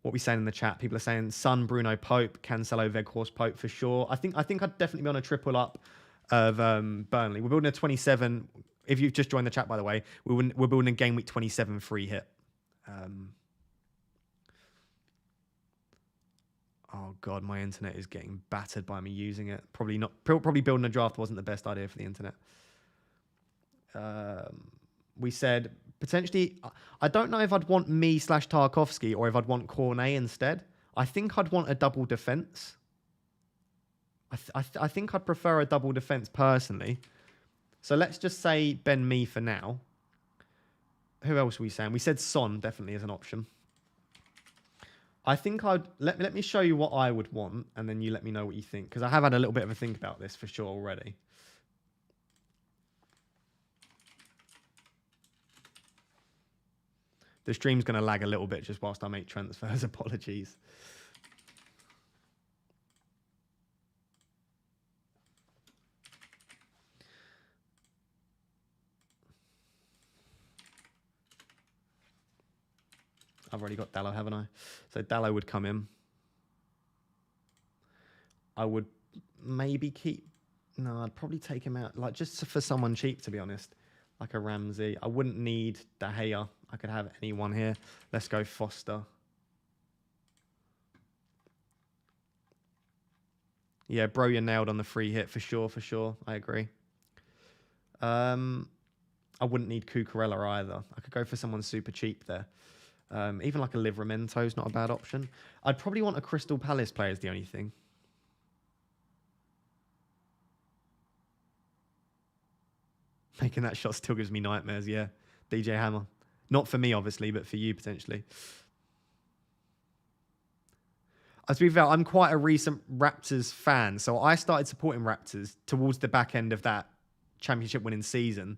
What we saying in the chat? People are saying Son, Bruno, Pope, Cancelo, Weghorst, Pope for sure. I think I'd definitely be on a triple up of Burnley. We're building a 27. If you've just joined the chat, by the way, we're building a game week 27 free hit. Oh god, my internet is getting battered by me using it. Probably building a draft wasn't the best idea for the internet. We said potentially, I don't know if I'd want me/Tarkovsky or if I'd want Cornet instead. I think I'd want a double defense. I think I'd prefer a double defense personally. So let's just say Ben Mee for now. Who else are we saying? We said Son definitely as an option. I think let me show you what I would want, and then you let me know what you think, because I have had a little bit of a think about this for sure already. The stream's going to lag a little bit just whilst I make transfers. Apologies. I've already got Dallo, haven't I? So Dallo would come in. I would maybe keep... No, I'd probably take him out, like just for someone cheap, to be honest. Like a Ramsey. I wouldn't need De Gea. I could have anyone here. Let's go Foster. Yeah, bro, you're nailed on the free hit for sure, for sure. I agree. I wouldn't need Cucurella either. I could go for someone super cheap there. Even like a Livramento is not a bad option. I'd probably want a Crystal Palace player is the only thing. Making that shot still gives me nightmares, yeah. DJ Hammer. Not for me, obviously, but for you, potentially. To be fair, I'm quite a recent Raptors fan. So I started supporting Raptors towards the back end of that championship winning season.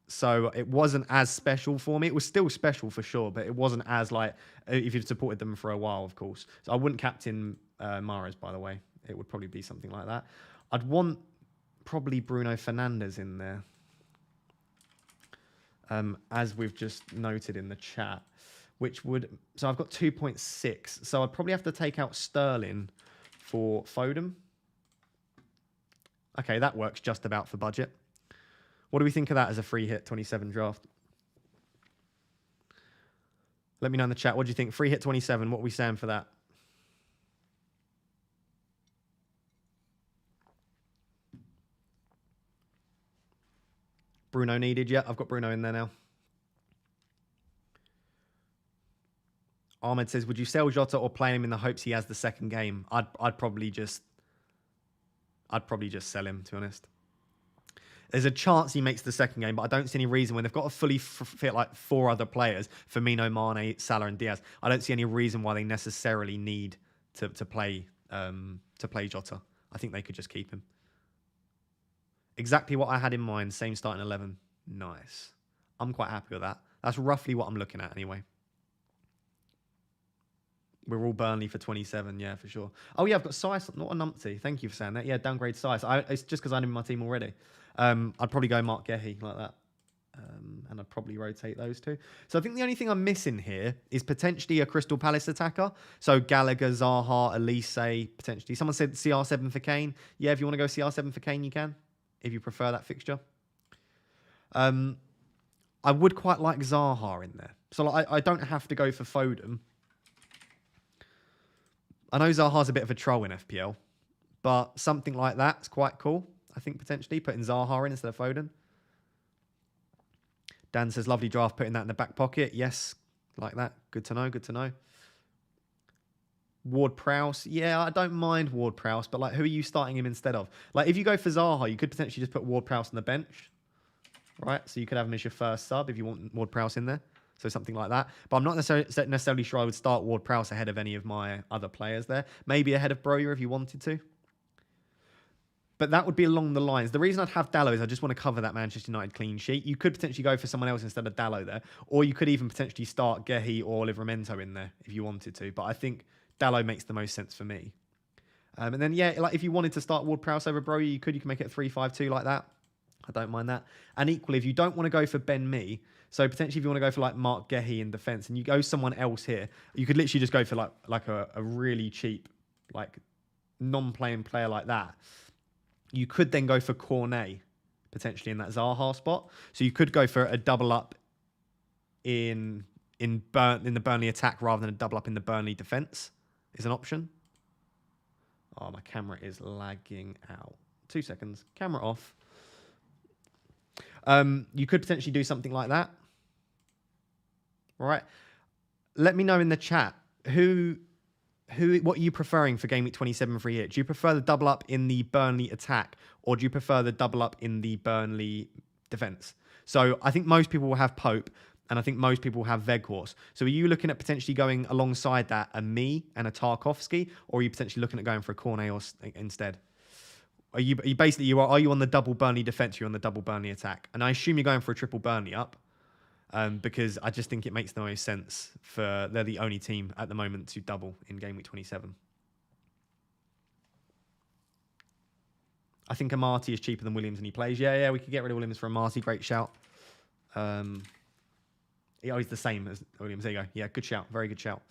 So it wasn't as special for me. It was still special for sure, but it wasn't as like, if you've supported them for a while, of course. So I wouldn't captain Mahrez, by the way. It would probably be something like that. I'd want probably Bruno Fernandes in there. As we've just noted in the chat, which would... So I've got 2.6. So I'd probably have to take out Sterling for Foden. Okay, that works just about for budget. What do we think of that as a free hit 27 draft? Let me know in the chat. What do you think? Free hit 27. What are we saying for that? Bruno needed. Yeah, I've got Bruno in there now. Ahmed says, would you sell Jota or play him in the hopes he has the second game? I'd probably just sell him, to be honest. There's a chance he makes the second game, but I don't see any reason when they've got to fully fit like 4 other players, Firmino, Mane, Salah and Diaz. I don't see any reason why they necessarily need to play Jota. I think they could just keep him. Exactly what I had in mind, same starting 11. Nice. I'm quite happy with that. That's roughly what I'm looking at anyway. We're all Burnley for 27, yeah, for sure. Oh, yeah, I've got Sice, not a numpty. Thank you for saying that. Yeah, downgrade Sice. It's just because I'm in my team already. I'd probably go Mark Gehi like that. And I'd probably rotate those two. So I think the only thing I'm missing here is potentially a Crystal Palace attacker. So Gallagher, Zaha, Elise, potentially. Someone said CR7 for Kane. Yeah, if you want to go CR7 for Kane, you can, if you prefer that fixture. I would quite like Zaha in there. So like, I don't have to go for Foden. I know Zaha's a bit of a troll in FPL, but something like that's quite cool, I think, potentially. Putting Zaha in instead of Foden. Dan says, lovely draft, putting that in the back pocket. Yes, like that. Good to know, good to know. Ward-Prowse. Yeah, I don't mind Ward-Prowse, but like, who are you starting him instead of? Like, if you go for Zaha, you could potentially just put Ward-Prowse on the bench, right? So you could have him as your first sub if you want Ward-Prowse in there. So something like that. But I'm not necessarily sure I would start Ward-Prowse ahead of any of my other players there. Maybe ahead of Broja if you wanted to. But that would be along the lines. The reason I'd have Dalot is I just want to cover that Manchester United clean sheet. You could potentially go for someone else instead of Dalot there. Or you could even potentially start Gehi or Livramento in there if you wanted to. But I think Dalot makes the most sense for me. And then, yeah, like if you wanted to start Ward-Prowse over Broja, you can make it a 3-5-2 like that. I don't mind that. And equally, if you don't want to go for Ben Mee, so potentially if you want to go for like Mark Gehi in defence and you go someone else here, you could literally just go for like a really cheap, like non-playing player like that. You could then go for Cornet, potentially in that Zaha spot. So you could go for a double up in the Burnley attack rather than a double up in the Burnley defence is an option. Oh, my camera is lagging out. 2 seconds. Camera off. You could potentially do something like that. Right. Let me know in the chat what are you preferring for Game Week 27 free hit? Do you prefer the double up in the Burnley attack or do you prefer the double up in the Burnley defence? So I think most people will have Pope and I think most people will have Weghorst. So are you looking at potentially going alongside that a Mee and a Tarkowski, or are you potentially looking at going for a Cornet instead? Are you on the double Burnley defence? You're on the double Burnley attack, and I assume you're going for a triple Burnley up, because I just think it makes the most sense for they're the only team at the moment to double in Game Week 27. I think Amati is cheaper than Williams and he plays. Yeah, we could get rid of Williams for Amati. Great shout. He's the same as Williams. There you go. Yeah, good shout. Very good shout.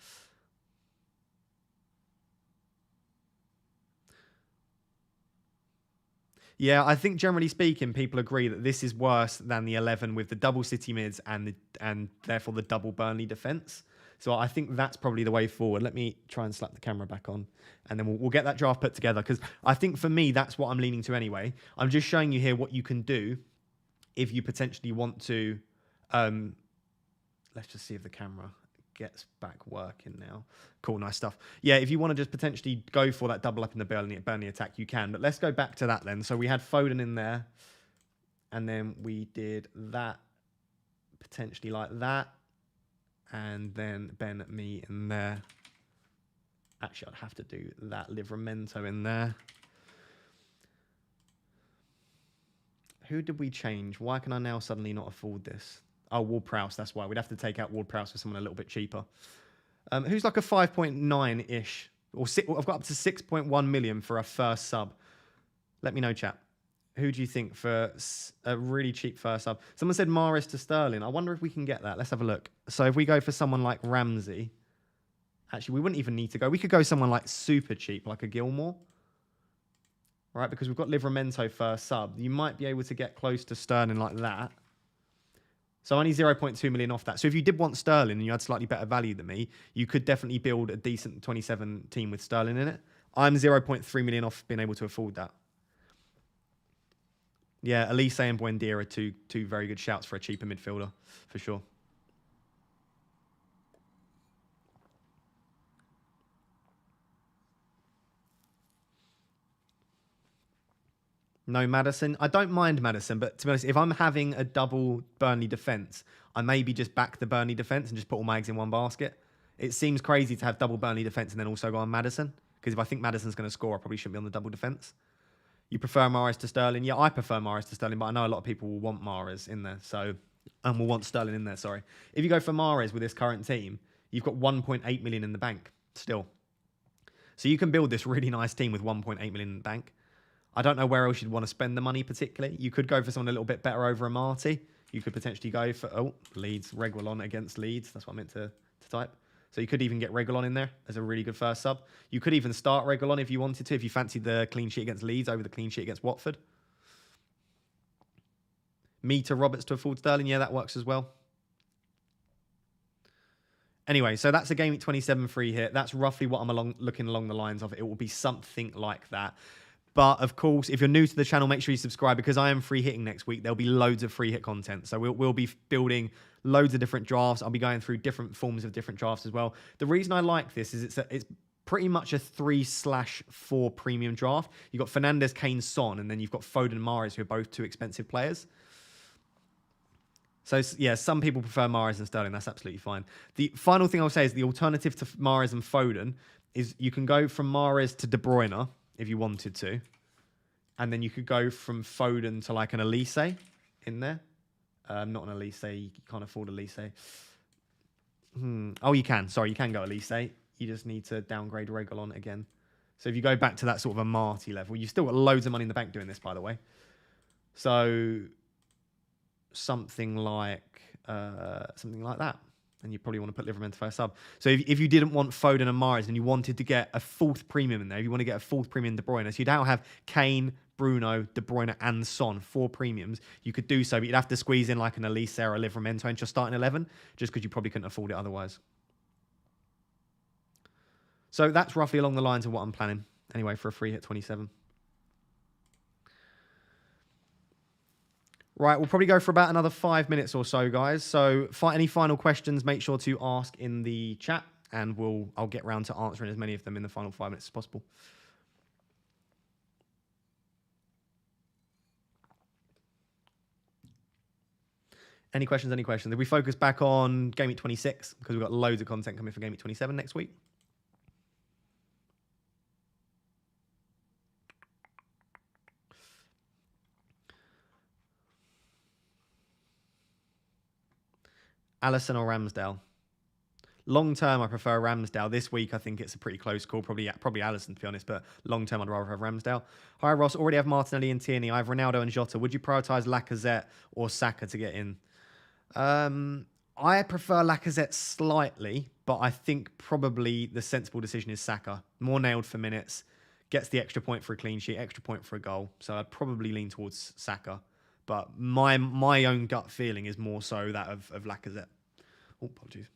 Yeah, I think generally speaking, people agree that this is worse than the 11 with the double City mids and therefore the double Burnley defence. So I think that's probably the way forward. Let me try and slap the camera back on, and then we'll get that draft put together, because I think for me, that's what I'm leaning to anyway. I'm just showing you here what you can do if you potentially want to... let's just see if the camera gets back working now. Cool, nice stuff. Yeah, if you want to just potentially go for that double up in the Burnley attack, you can. But let's go back to that then. So we had Foden in there, and then we did that potentially like that, and then Ben Mee in there. Actually, I'd have to do that Livramento in there. Who did we change? Why can I now suddenly not afford this? Oh, Ward-Prowse, that's why. We'd have to take out Ward-Prowse for someone a little bit cheaper. Who's like a 5.9-ish? Or I've got up to 6.1 million for a first sub. Let me know, chat. Who do you think for a really cheap first sub? Someone said Mahrez to Sterling. I wonder if we can get that. Let's have a look. So if we go for someone like Ramsey... Actually, we wouldn't even need to go. We could go someone like super cheap, like a Gilmore. Right, because we've got Livramento first sub. You might be able to get close to Sterling like that. So only 0.2 million off that. So if you did want Sterling and you had slightly better value than me, you could definitely build a decent 27 team with Sterling in it. I'm 0.3 million off being able to afford that. Yeah, Elise and Buendia are two very good shouts for a cheaper midfielder, for sure. No Maddison. I don't mind Maddison, but to be honest, if I'm having a double Burnley defence, I maybe just back the Burnley defence and just put all my eggs in one basket. It seems crazy to have double Burnley defence and then also go on Maddison, because if I think Maddison's going to score, I probably shouldn't be on the double defence. You prefer Mahrez to Sterling? Yeah, I prefer Mahrez to Sterling, but I know a lot of people will want Mahrez in there, and will want Sterling in there, sorry. If you go for Mahrez with this current team, you've got 1.8 million in the bank still. So you can build this really nice team with 1.8 million in the bank. I don't know where else you'd want to spend the money particularly. You could go for someone a little bit better over Amati. You could potentially go for, Leeds, Reguilon against Leeds. That's what I meant to type. So you could even get Reguilon in there as a really good first sub. You could even start Reguilon if you wanted to, if you fancied the clean sheet against Leeds over the clean sheet against Watford. Me to Roberts to a forward Sterling. Yeah, that works as well. Anyway, so that's a Game Week 27 free hit. That's roughly what I'm looking along the lines of. It will be something like that. But of course, if you're new to the channel, make sure you subscribe because I am free hitting next week. There'll be loads of free hit content. So we'll be building loads of different drafts. I'll be going through different forms of different drafts as well. The reason I like this is it's pretty much a 3/4 premium draft. You've got Fernandes, Kane, Son, and then you've got Foden and Mahrez, who are both too expensive players. So, yeah, some people prefer Mahrez and Sterling. That's absolutely fine. The final thing I'll say is the alternative to Mahrez and Foden is you can go from Mahrez to De Bruyne if you wanted to. And then you could go from Foden to like an Elise in there. Not an Elise. You can't afford Elise. Oh, you can. Sorry, you can go Elise. You just need to downgrade Reguilon again. So if you go back to that sort of a Marty level, you've still got loads of money in the bank doing this, by the way. So something like that. And you probably want to put Liverman to first sub. So if you didn't want Foden and Mahrez and you wanted to get a fourth premium in there, if you want to get a fourth premium De Bruyne, so you'd now have Kane, Bruno, De Bruyne and Son, 4 premiums. You could do so, but you'd have to squeeze in like an Elise or a Livramento into your starting 11, just because you probably couldn't afford it otherwise. So that's roughly along the lines of what I'm planning. Anyway, for a free hit 27. Right, we'll probably go for about another 5 minutes or so, guys. So any final questions, make sure to ask in the chat, and I'll get round to answering as many of them in the final 5 minutes as possible. Any questions, any questions? If we focus back on Game Week 26, because we've got loads of content coming for Game Week 27 next week. Alisson or Ramsdale? Long term, I prefer Ramsdale. This week, I think it's a pretty close call. Probably Alisson, to be honest. But long term, I'd rather have Ramsdale. Hi, Ross. Already have Martinelli and Tierney. I have Ronaldo and Jota. Would you prioritise Lacazette or Saka to get in? I prefer Lacazette slightly, but I think probably the sensible decision is Saka. More nailed for minutes. Gets the extra point for a clean sheet, extra point for a goal. So I'd probably lean towards Saka. But my own gut feeling is more so that of Lacazette. Oh, apologies.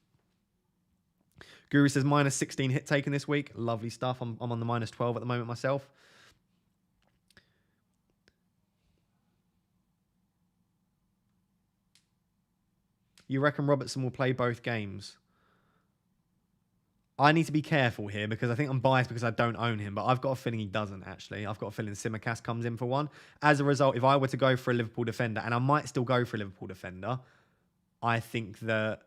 Guru says minus 16 hit taken this week. Lovely stuff. I'm on the minus 12 at the moment myself. You reckon Robertson will play both games? I need to be careful here because I think I'm biased because I don't own him, but I've got a feeling he doesn't, actually. I've got a feeling Tsimikas comes in for one. As a result, if I were to go for a Liverpool defender, and I might still go for a Liverpool defender, I think the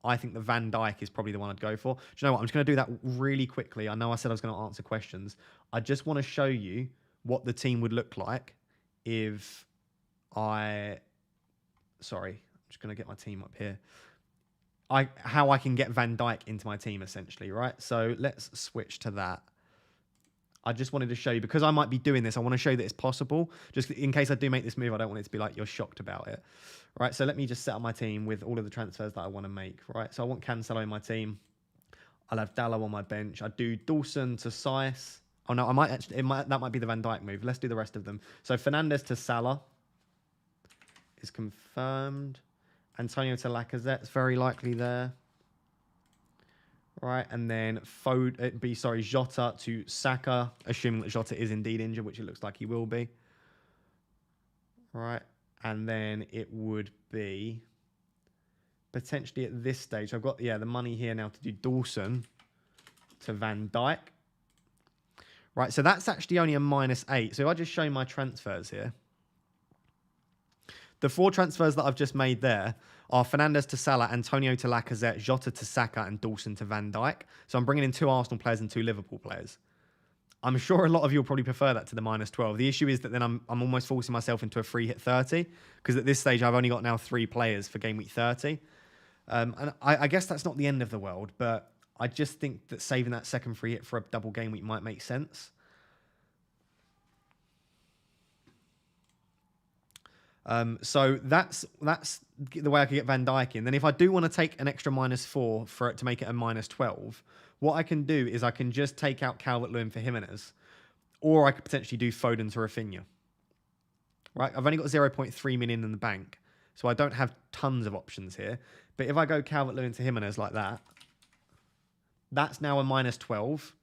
Van Dijk is probably the one I'd go for. Do you know what? I'm just going to do that really quickly. I know I said I was going to answer questions. I just want to show you what the team would look like if I... Sorry, I'm just going to get my team up here. How I can get Van Dijk into my team, essentially, right? So let's switch to that. I just wanted to show you, because I might be doing this, I want to show you that it's possible. Just in case I do make this move, I don't want it to be like you're shocked about it. Right, so let me just set up my team with all of the transfers that I want to make, right? So I want Cancelo in my team. I'll have Dallo on my bench. I'd do Dawson to Saiss. Oh, no, that might be the Van Dijk move. Let's do the rest of them. So Fernandes to Salah is confirmed. Antonio to Lacazette is very likely there. Right, and then Jota to Saka, assuming that Jota is indeed injured, which it looks like he will be. Right, and then it would be potentially at this stage. I've got, the money here now to do Dawson to Van Dijk. Right, so that's actually only a -8. So if I just show you my transfers here. The 4 transfers that I've just made there are Fernandes to Salah, Antonio to Lacazette, Jota to Saka, and Dawson to Van Dijk. So I'm bringing in 2 Arsenal players and 2 Liverpool players. I'm sure a lot of you will probably prefer that to the -12. The issue is that then I'm almost forcing myself into a free hit 30, because at this stage I've only got now 3 players for game week 30. And I guess that's not the end of the world, but I just think that saving that second free hit for a double game week might make sense. So that's the way I could get Van Dijk in. Then if I do want to take an extra -4 for it to make it a -12, what I can do is I can just take out Calvert-Lewin for Jimenez, or I could potentially do Foden to Rafinha. Right, I've only got 0.3 million in the bank, so I don't have tons of options here. But if I go Calvert-Lewin to Jimenez like that, that's now a -12,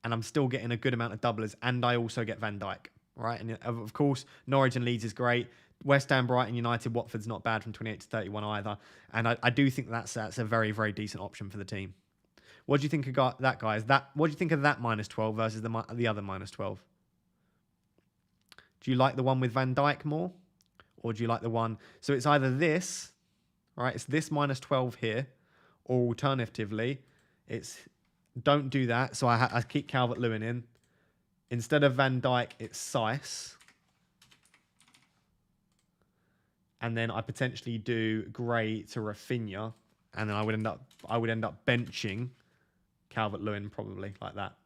and I'm still getting a good amount of doublers, and I also get Van Dijk. Right, and of course, Norwich and Leeds is great. West Ham, Brighton, United, Watford's not bad from 28 to 31 either. And I do think that's a very, very decent option for the team. What do you think of that, guys? What do you think of that -12 versus the other -12? Do you like the one with Van Dijk more? Or do you like the one... So it's either this, right? It's this -12 here. Or alternatively, it's... Don't do that. So I keep Calvert-Lewin in. Instead of Van Dijk, it's Seiss. And then I potentially do Gray to Rafinha, and then I would end up benching Calvert-Lewin probably like that.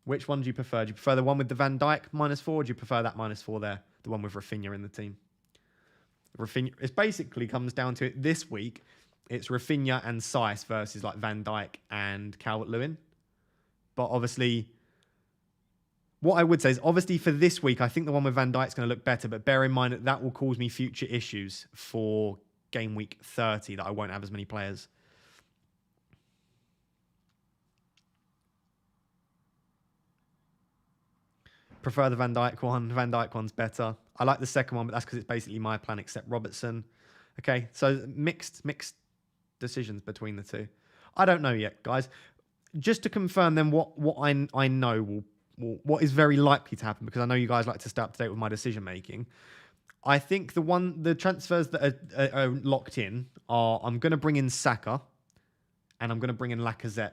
Which one do you prefer? Do you prefer the one with the Van Dijk -4, or do you prefer that -4 there, the one with Rafinha in the team? Rafinha, it basically comes down to it this week. It's Rafinha and Seiss versus like Van Dijk and Calvert-Lewin. But obviously, what I would say is, obviously, for this week, I think the one with Van Dijk's going to look better, but bear in mind that that will cause me future issues for game week 30, that I won't have as many players. Prefer the Van Dijk one. Van Dijk one's better. I like the second one, but that's because it's basically my plan except Robertson. Okay, so mixed decisions between the two. I don't know yet, guys. Just to confirm then what I know what is very likely to happen, because I know you guys like to stay up to date with my decision making. I think the transfers that are locked in are, I'm going to bring in Saka and I'm going to bring in Lacazette.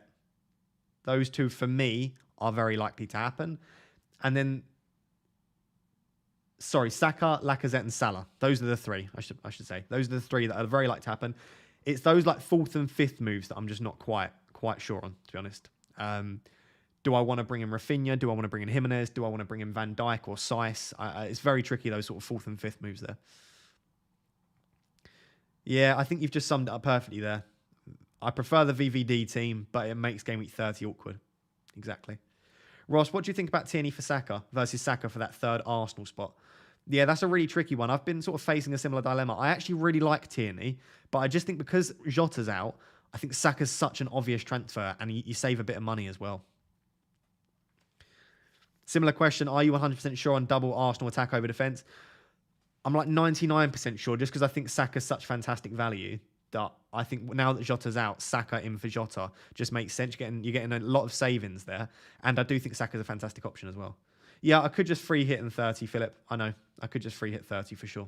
Those two for me are very likely to happen. And then, sorry, Saka, Lacazette and Salah. Those are the three, I should say. Those are the three that are very likely to happen. It's those like 4th and 5th moves that I'm just not quite sure on, to be honest. Do I want to bring in Rafinha? Do I want to bring in Jimenez? Do I want to bring in Van Dijk or Seiss? It's very tricky, those sort of 4th and 5th moves there. Yeah, I think you've just summed it up perfectly there. I prefer the VVD team, but it makes game week 30 awkward. Exactly. Ross, what do you think about Tierney for Saka versus Saka for that 3rd Arsenal spot? Yeah, that's a really tricky one. I've been sort of facing a similar dilemma. I actually really like Tierney, but I just think because Jota's out, I think Saka's such an obvious transfer, and you save a bit of money as well. Similar question, are you 100% sure on double Arsenal attack over defence? I'm like 99% sure, just because I think Saka's such fantastic value that I think now that Jota's out, Saka in for Jota just makes sense. You're getting a lot of savings there, and I do think Saka's a fantastic option as well. Yeah, I could just free hit in 30, Philip. I know. I could just free hit 30 for sure.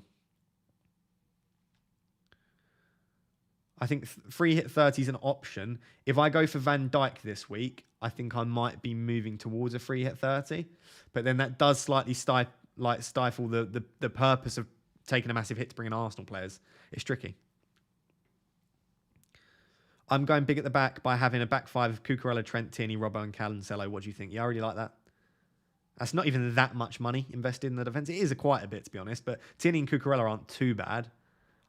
I think free hit 30 is an option. If I go for Van Dijk this week, I think I might be moving towards a free hit 30. But then that does slightly stifle the purpose of taking a massive hit to bring in Arsenal players. It's tricky. I'm going big at the back by having a back 5 of Cucurella, Trent, Tierney, Robbo and Cancelo. What do you think? Yeah, I really like that. That's not even that much money invested in the defence. It is quite a bit, to be honest. But Tierney and Cucurella aren't too bad.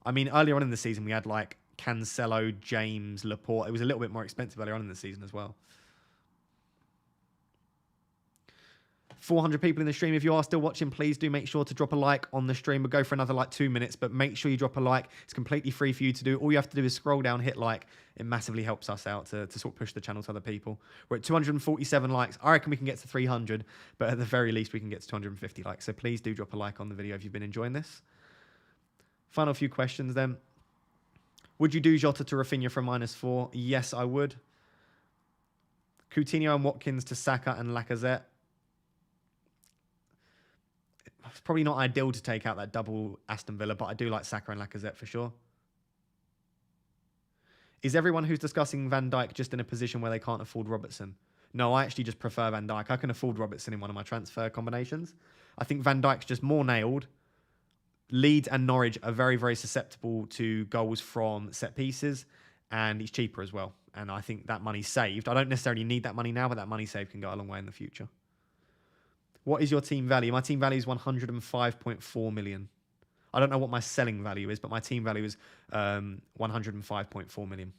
I mean, earlier on in the season, we had like Cancelo, James, Laporte. It was a little bit more expensive earlier on in the season as well. 400 people in the stream. If you are still watching, please do make sure to drop a like on the stream. We'll go for another like 2 minutes, but make sure you drop a like. It's completely free for you to do. All you have to do is scroll down, hit like. It massively helps us out to sort of push the channel to other people. We're at 247 likes. I reckon we can get to 300, but at the very least, we can get to 250 likes. So please do drop a like on the video if you've been enjoying this. Final few questions then. Would you do Jota to Rafinha for -4? Yes, I would. Coutinho and Watkins to Saka and Lacazette. It's probably not ideal to take out that double Aston Villa, but I do like Saka and Lacazette for sure. Is everyone who's discussing Van Dijk just in a position where they can't afford Robertson? No, I actually just prefer Van Dijk. I can afford Robertson in one of my transfer combinations. I think Van Dijk's just more nailed. Leeds and Norwich are very, very susceptible to goals from set pieces, and he's cheaper as well. And I think that money saved. I don't necessarily need that money now, but that money saved can go a long way in the future. What is your team value? My team value is 105.4 million. I don't know what my selling value is, but my team value is 105.4 million.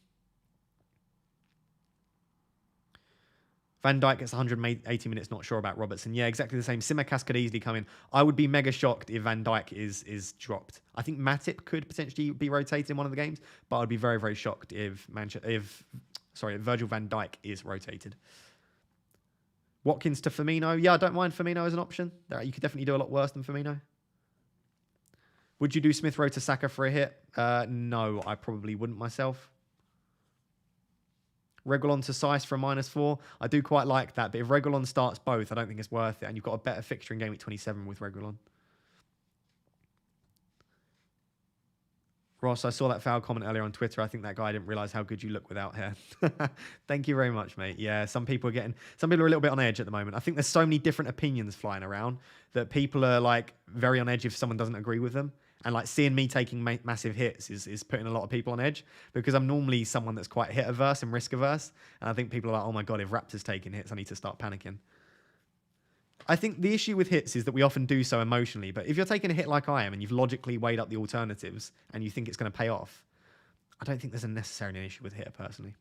Van Dijk gets 180 minutes, not sure about Robertson. Yeah, exactly the same. Simicast could easily come in. I would be mega shocked if Van Dijk is dropped. I think Matip could potentially be rotated in one of the games, but I'd be very, very shocked if Virgil van Dijk is rotated. Watkins to Firmino. Yeah, I don't mind Firmino as an option. You could definitely do a lot worse than Firmino. Would you do Smith Rowe to Saka for a hit? No, I probably wouldn't myself. Reguilon to Sice for a -4. I do quite like that, but if Reguilon starts both, I don't think it's worth it. And you've got a better fixture in Game Week 27 with Reguilon. Ross, I saw that foul comment earlier on Twitter. I think that guy didn't realise how good you look without hair. Thank you very much, mate. Yeah, some people are a little bit on edge at the moment. I think there's so many different opinions flying around that people are like very on edge if someone doesn't agree with them. And like seeing me taking massive hits is putting a lot of people on edge because I'm normally someone that's quite hit averse and risk averse. And I think people are like, oh my God, if Raptor's taking hits, I need to start panicking. I think the issue with hits is that we often do so emotionally. But if you're taking a hit like I am and you've logically weighed up the alternatives and you think it's going to pay off, I don't think there's necessarily an issue with hit personally.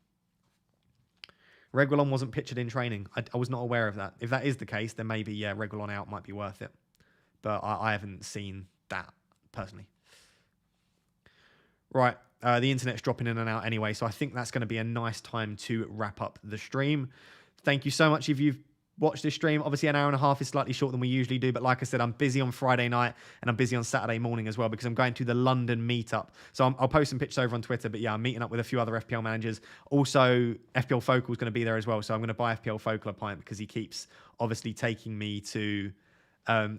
Reguilon wasn't pictured in training. I was not aware of that. If that is the case, then maybe, yeah, Reguilon out might be worth it. But I haven't seen that personally. Right, the internet's dropping in and out anyway, so I think that's going to be a nice time to wrap up the stream. Thank you so much if you've watched this stream. Obviously, an hour and a half is slightly shorter than we usually do, but like I said, I'm busy on Friday night and I'm busy on Saturday morning as well because I'm going to the London meetup. So I'll post some pictures over on Twitter, but yeah, I'm meeting up with a few other FPL managers. Also, FPL Focal is going to be there as well, so I'm going to buy FPL Focal a pint because he keeps obviously taking me to...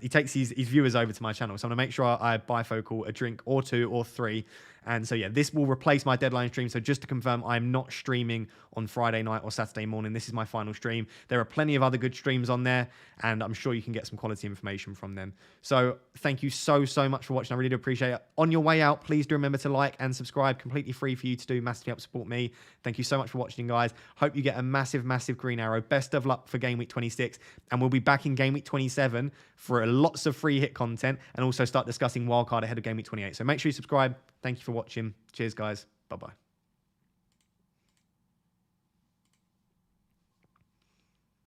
he takes his viewers over to my channel. So I'm going to make sure I buy Focal a drink or 2 or 3. And so, yeah, this will replace my deadline stream. So just to confirm, I'm not streaming on Friday night or Saturday morning. This is my final stream. There are plenty of other good streams on there, and I'm sure you can get some quality information from them. So thank you so, so much for watching. I really do appreciate it. On your way out, please do remember to like and subscribe. Completely free for you to do. Massively help support me. Thank you so much for watching, guys. Hope you get a massive, massive green arrow. Best of luck for Game Week 26. And we'll be back in Game Week 27 for lots of free hit content and also start discussing wildcard ahead of Game Week 28. So make sure you subscribe. Thank you for watching. Cheers, guys. Bye-bye.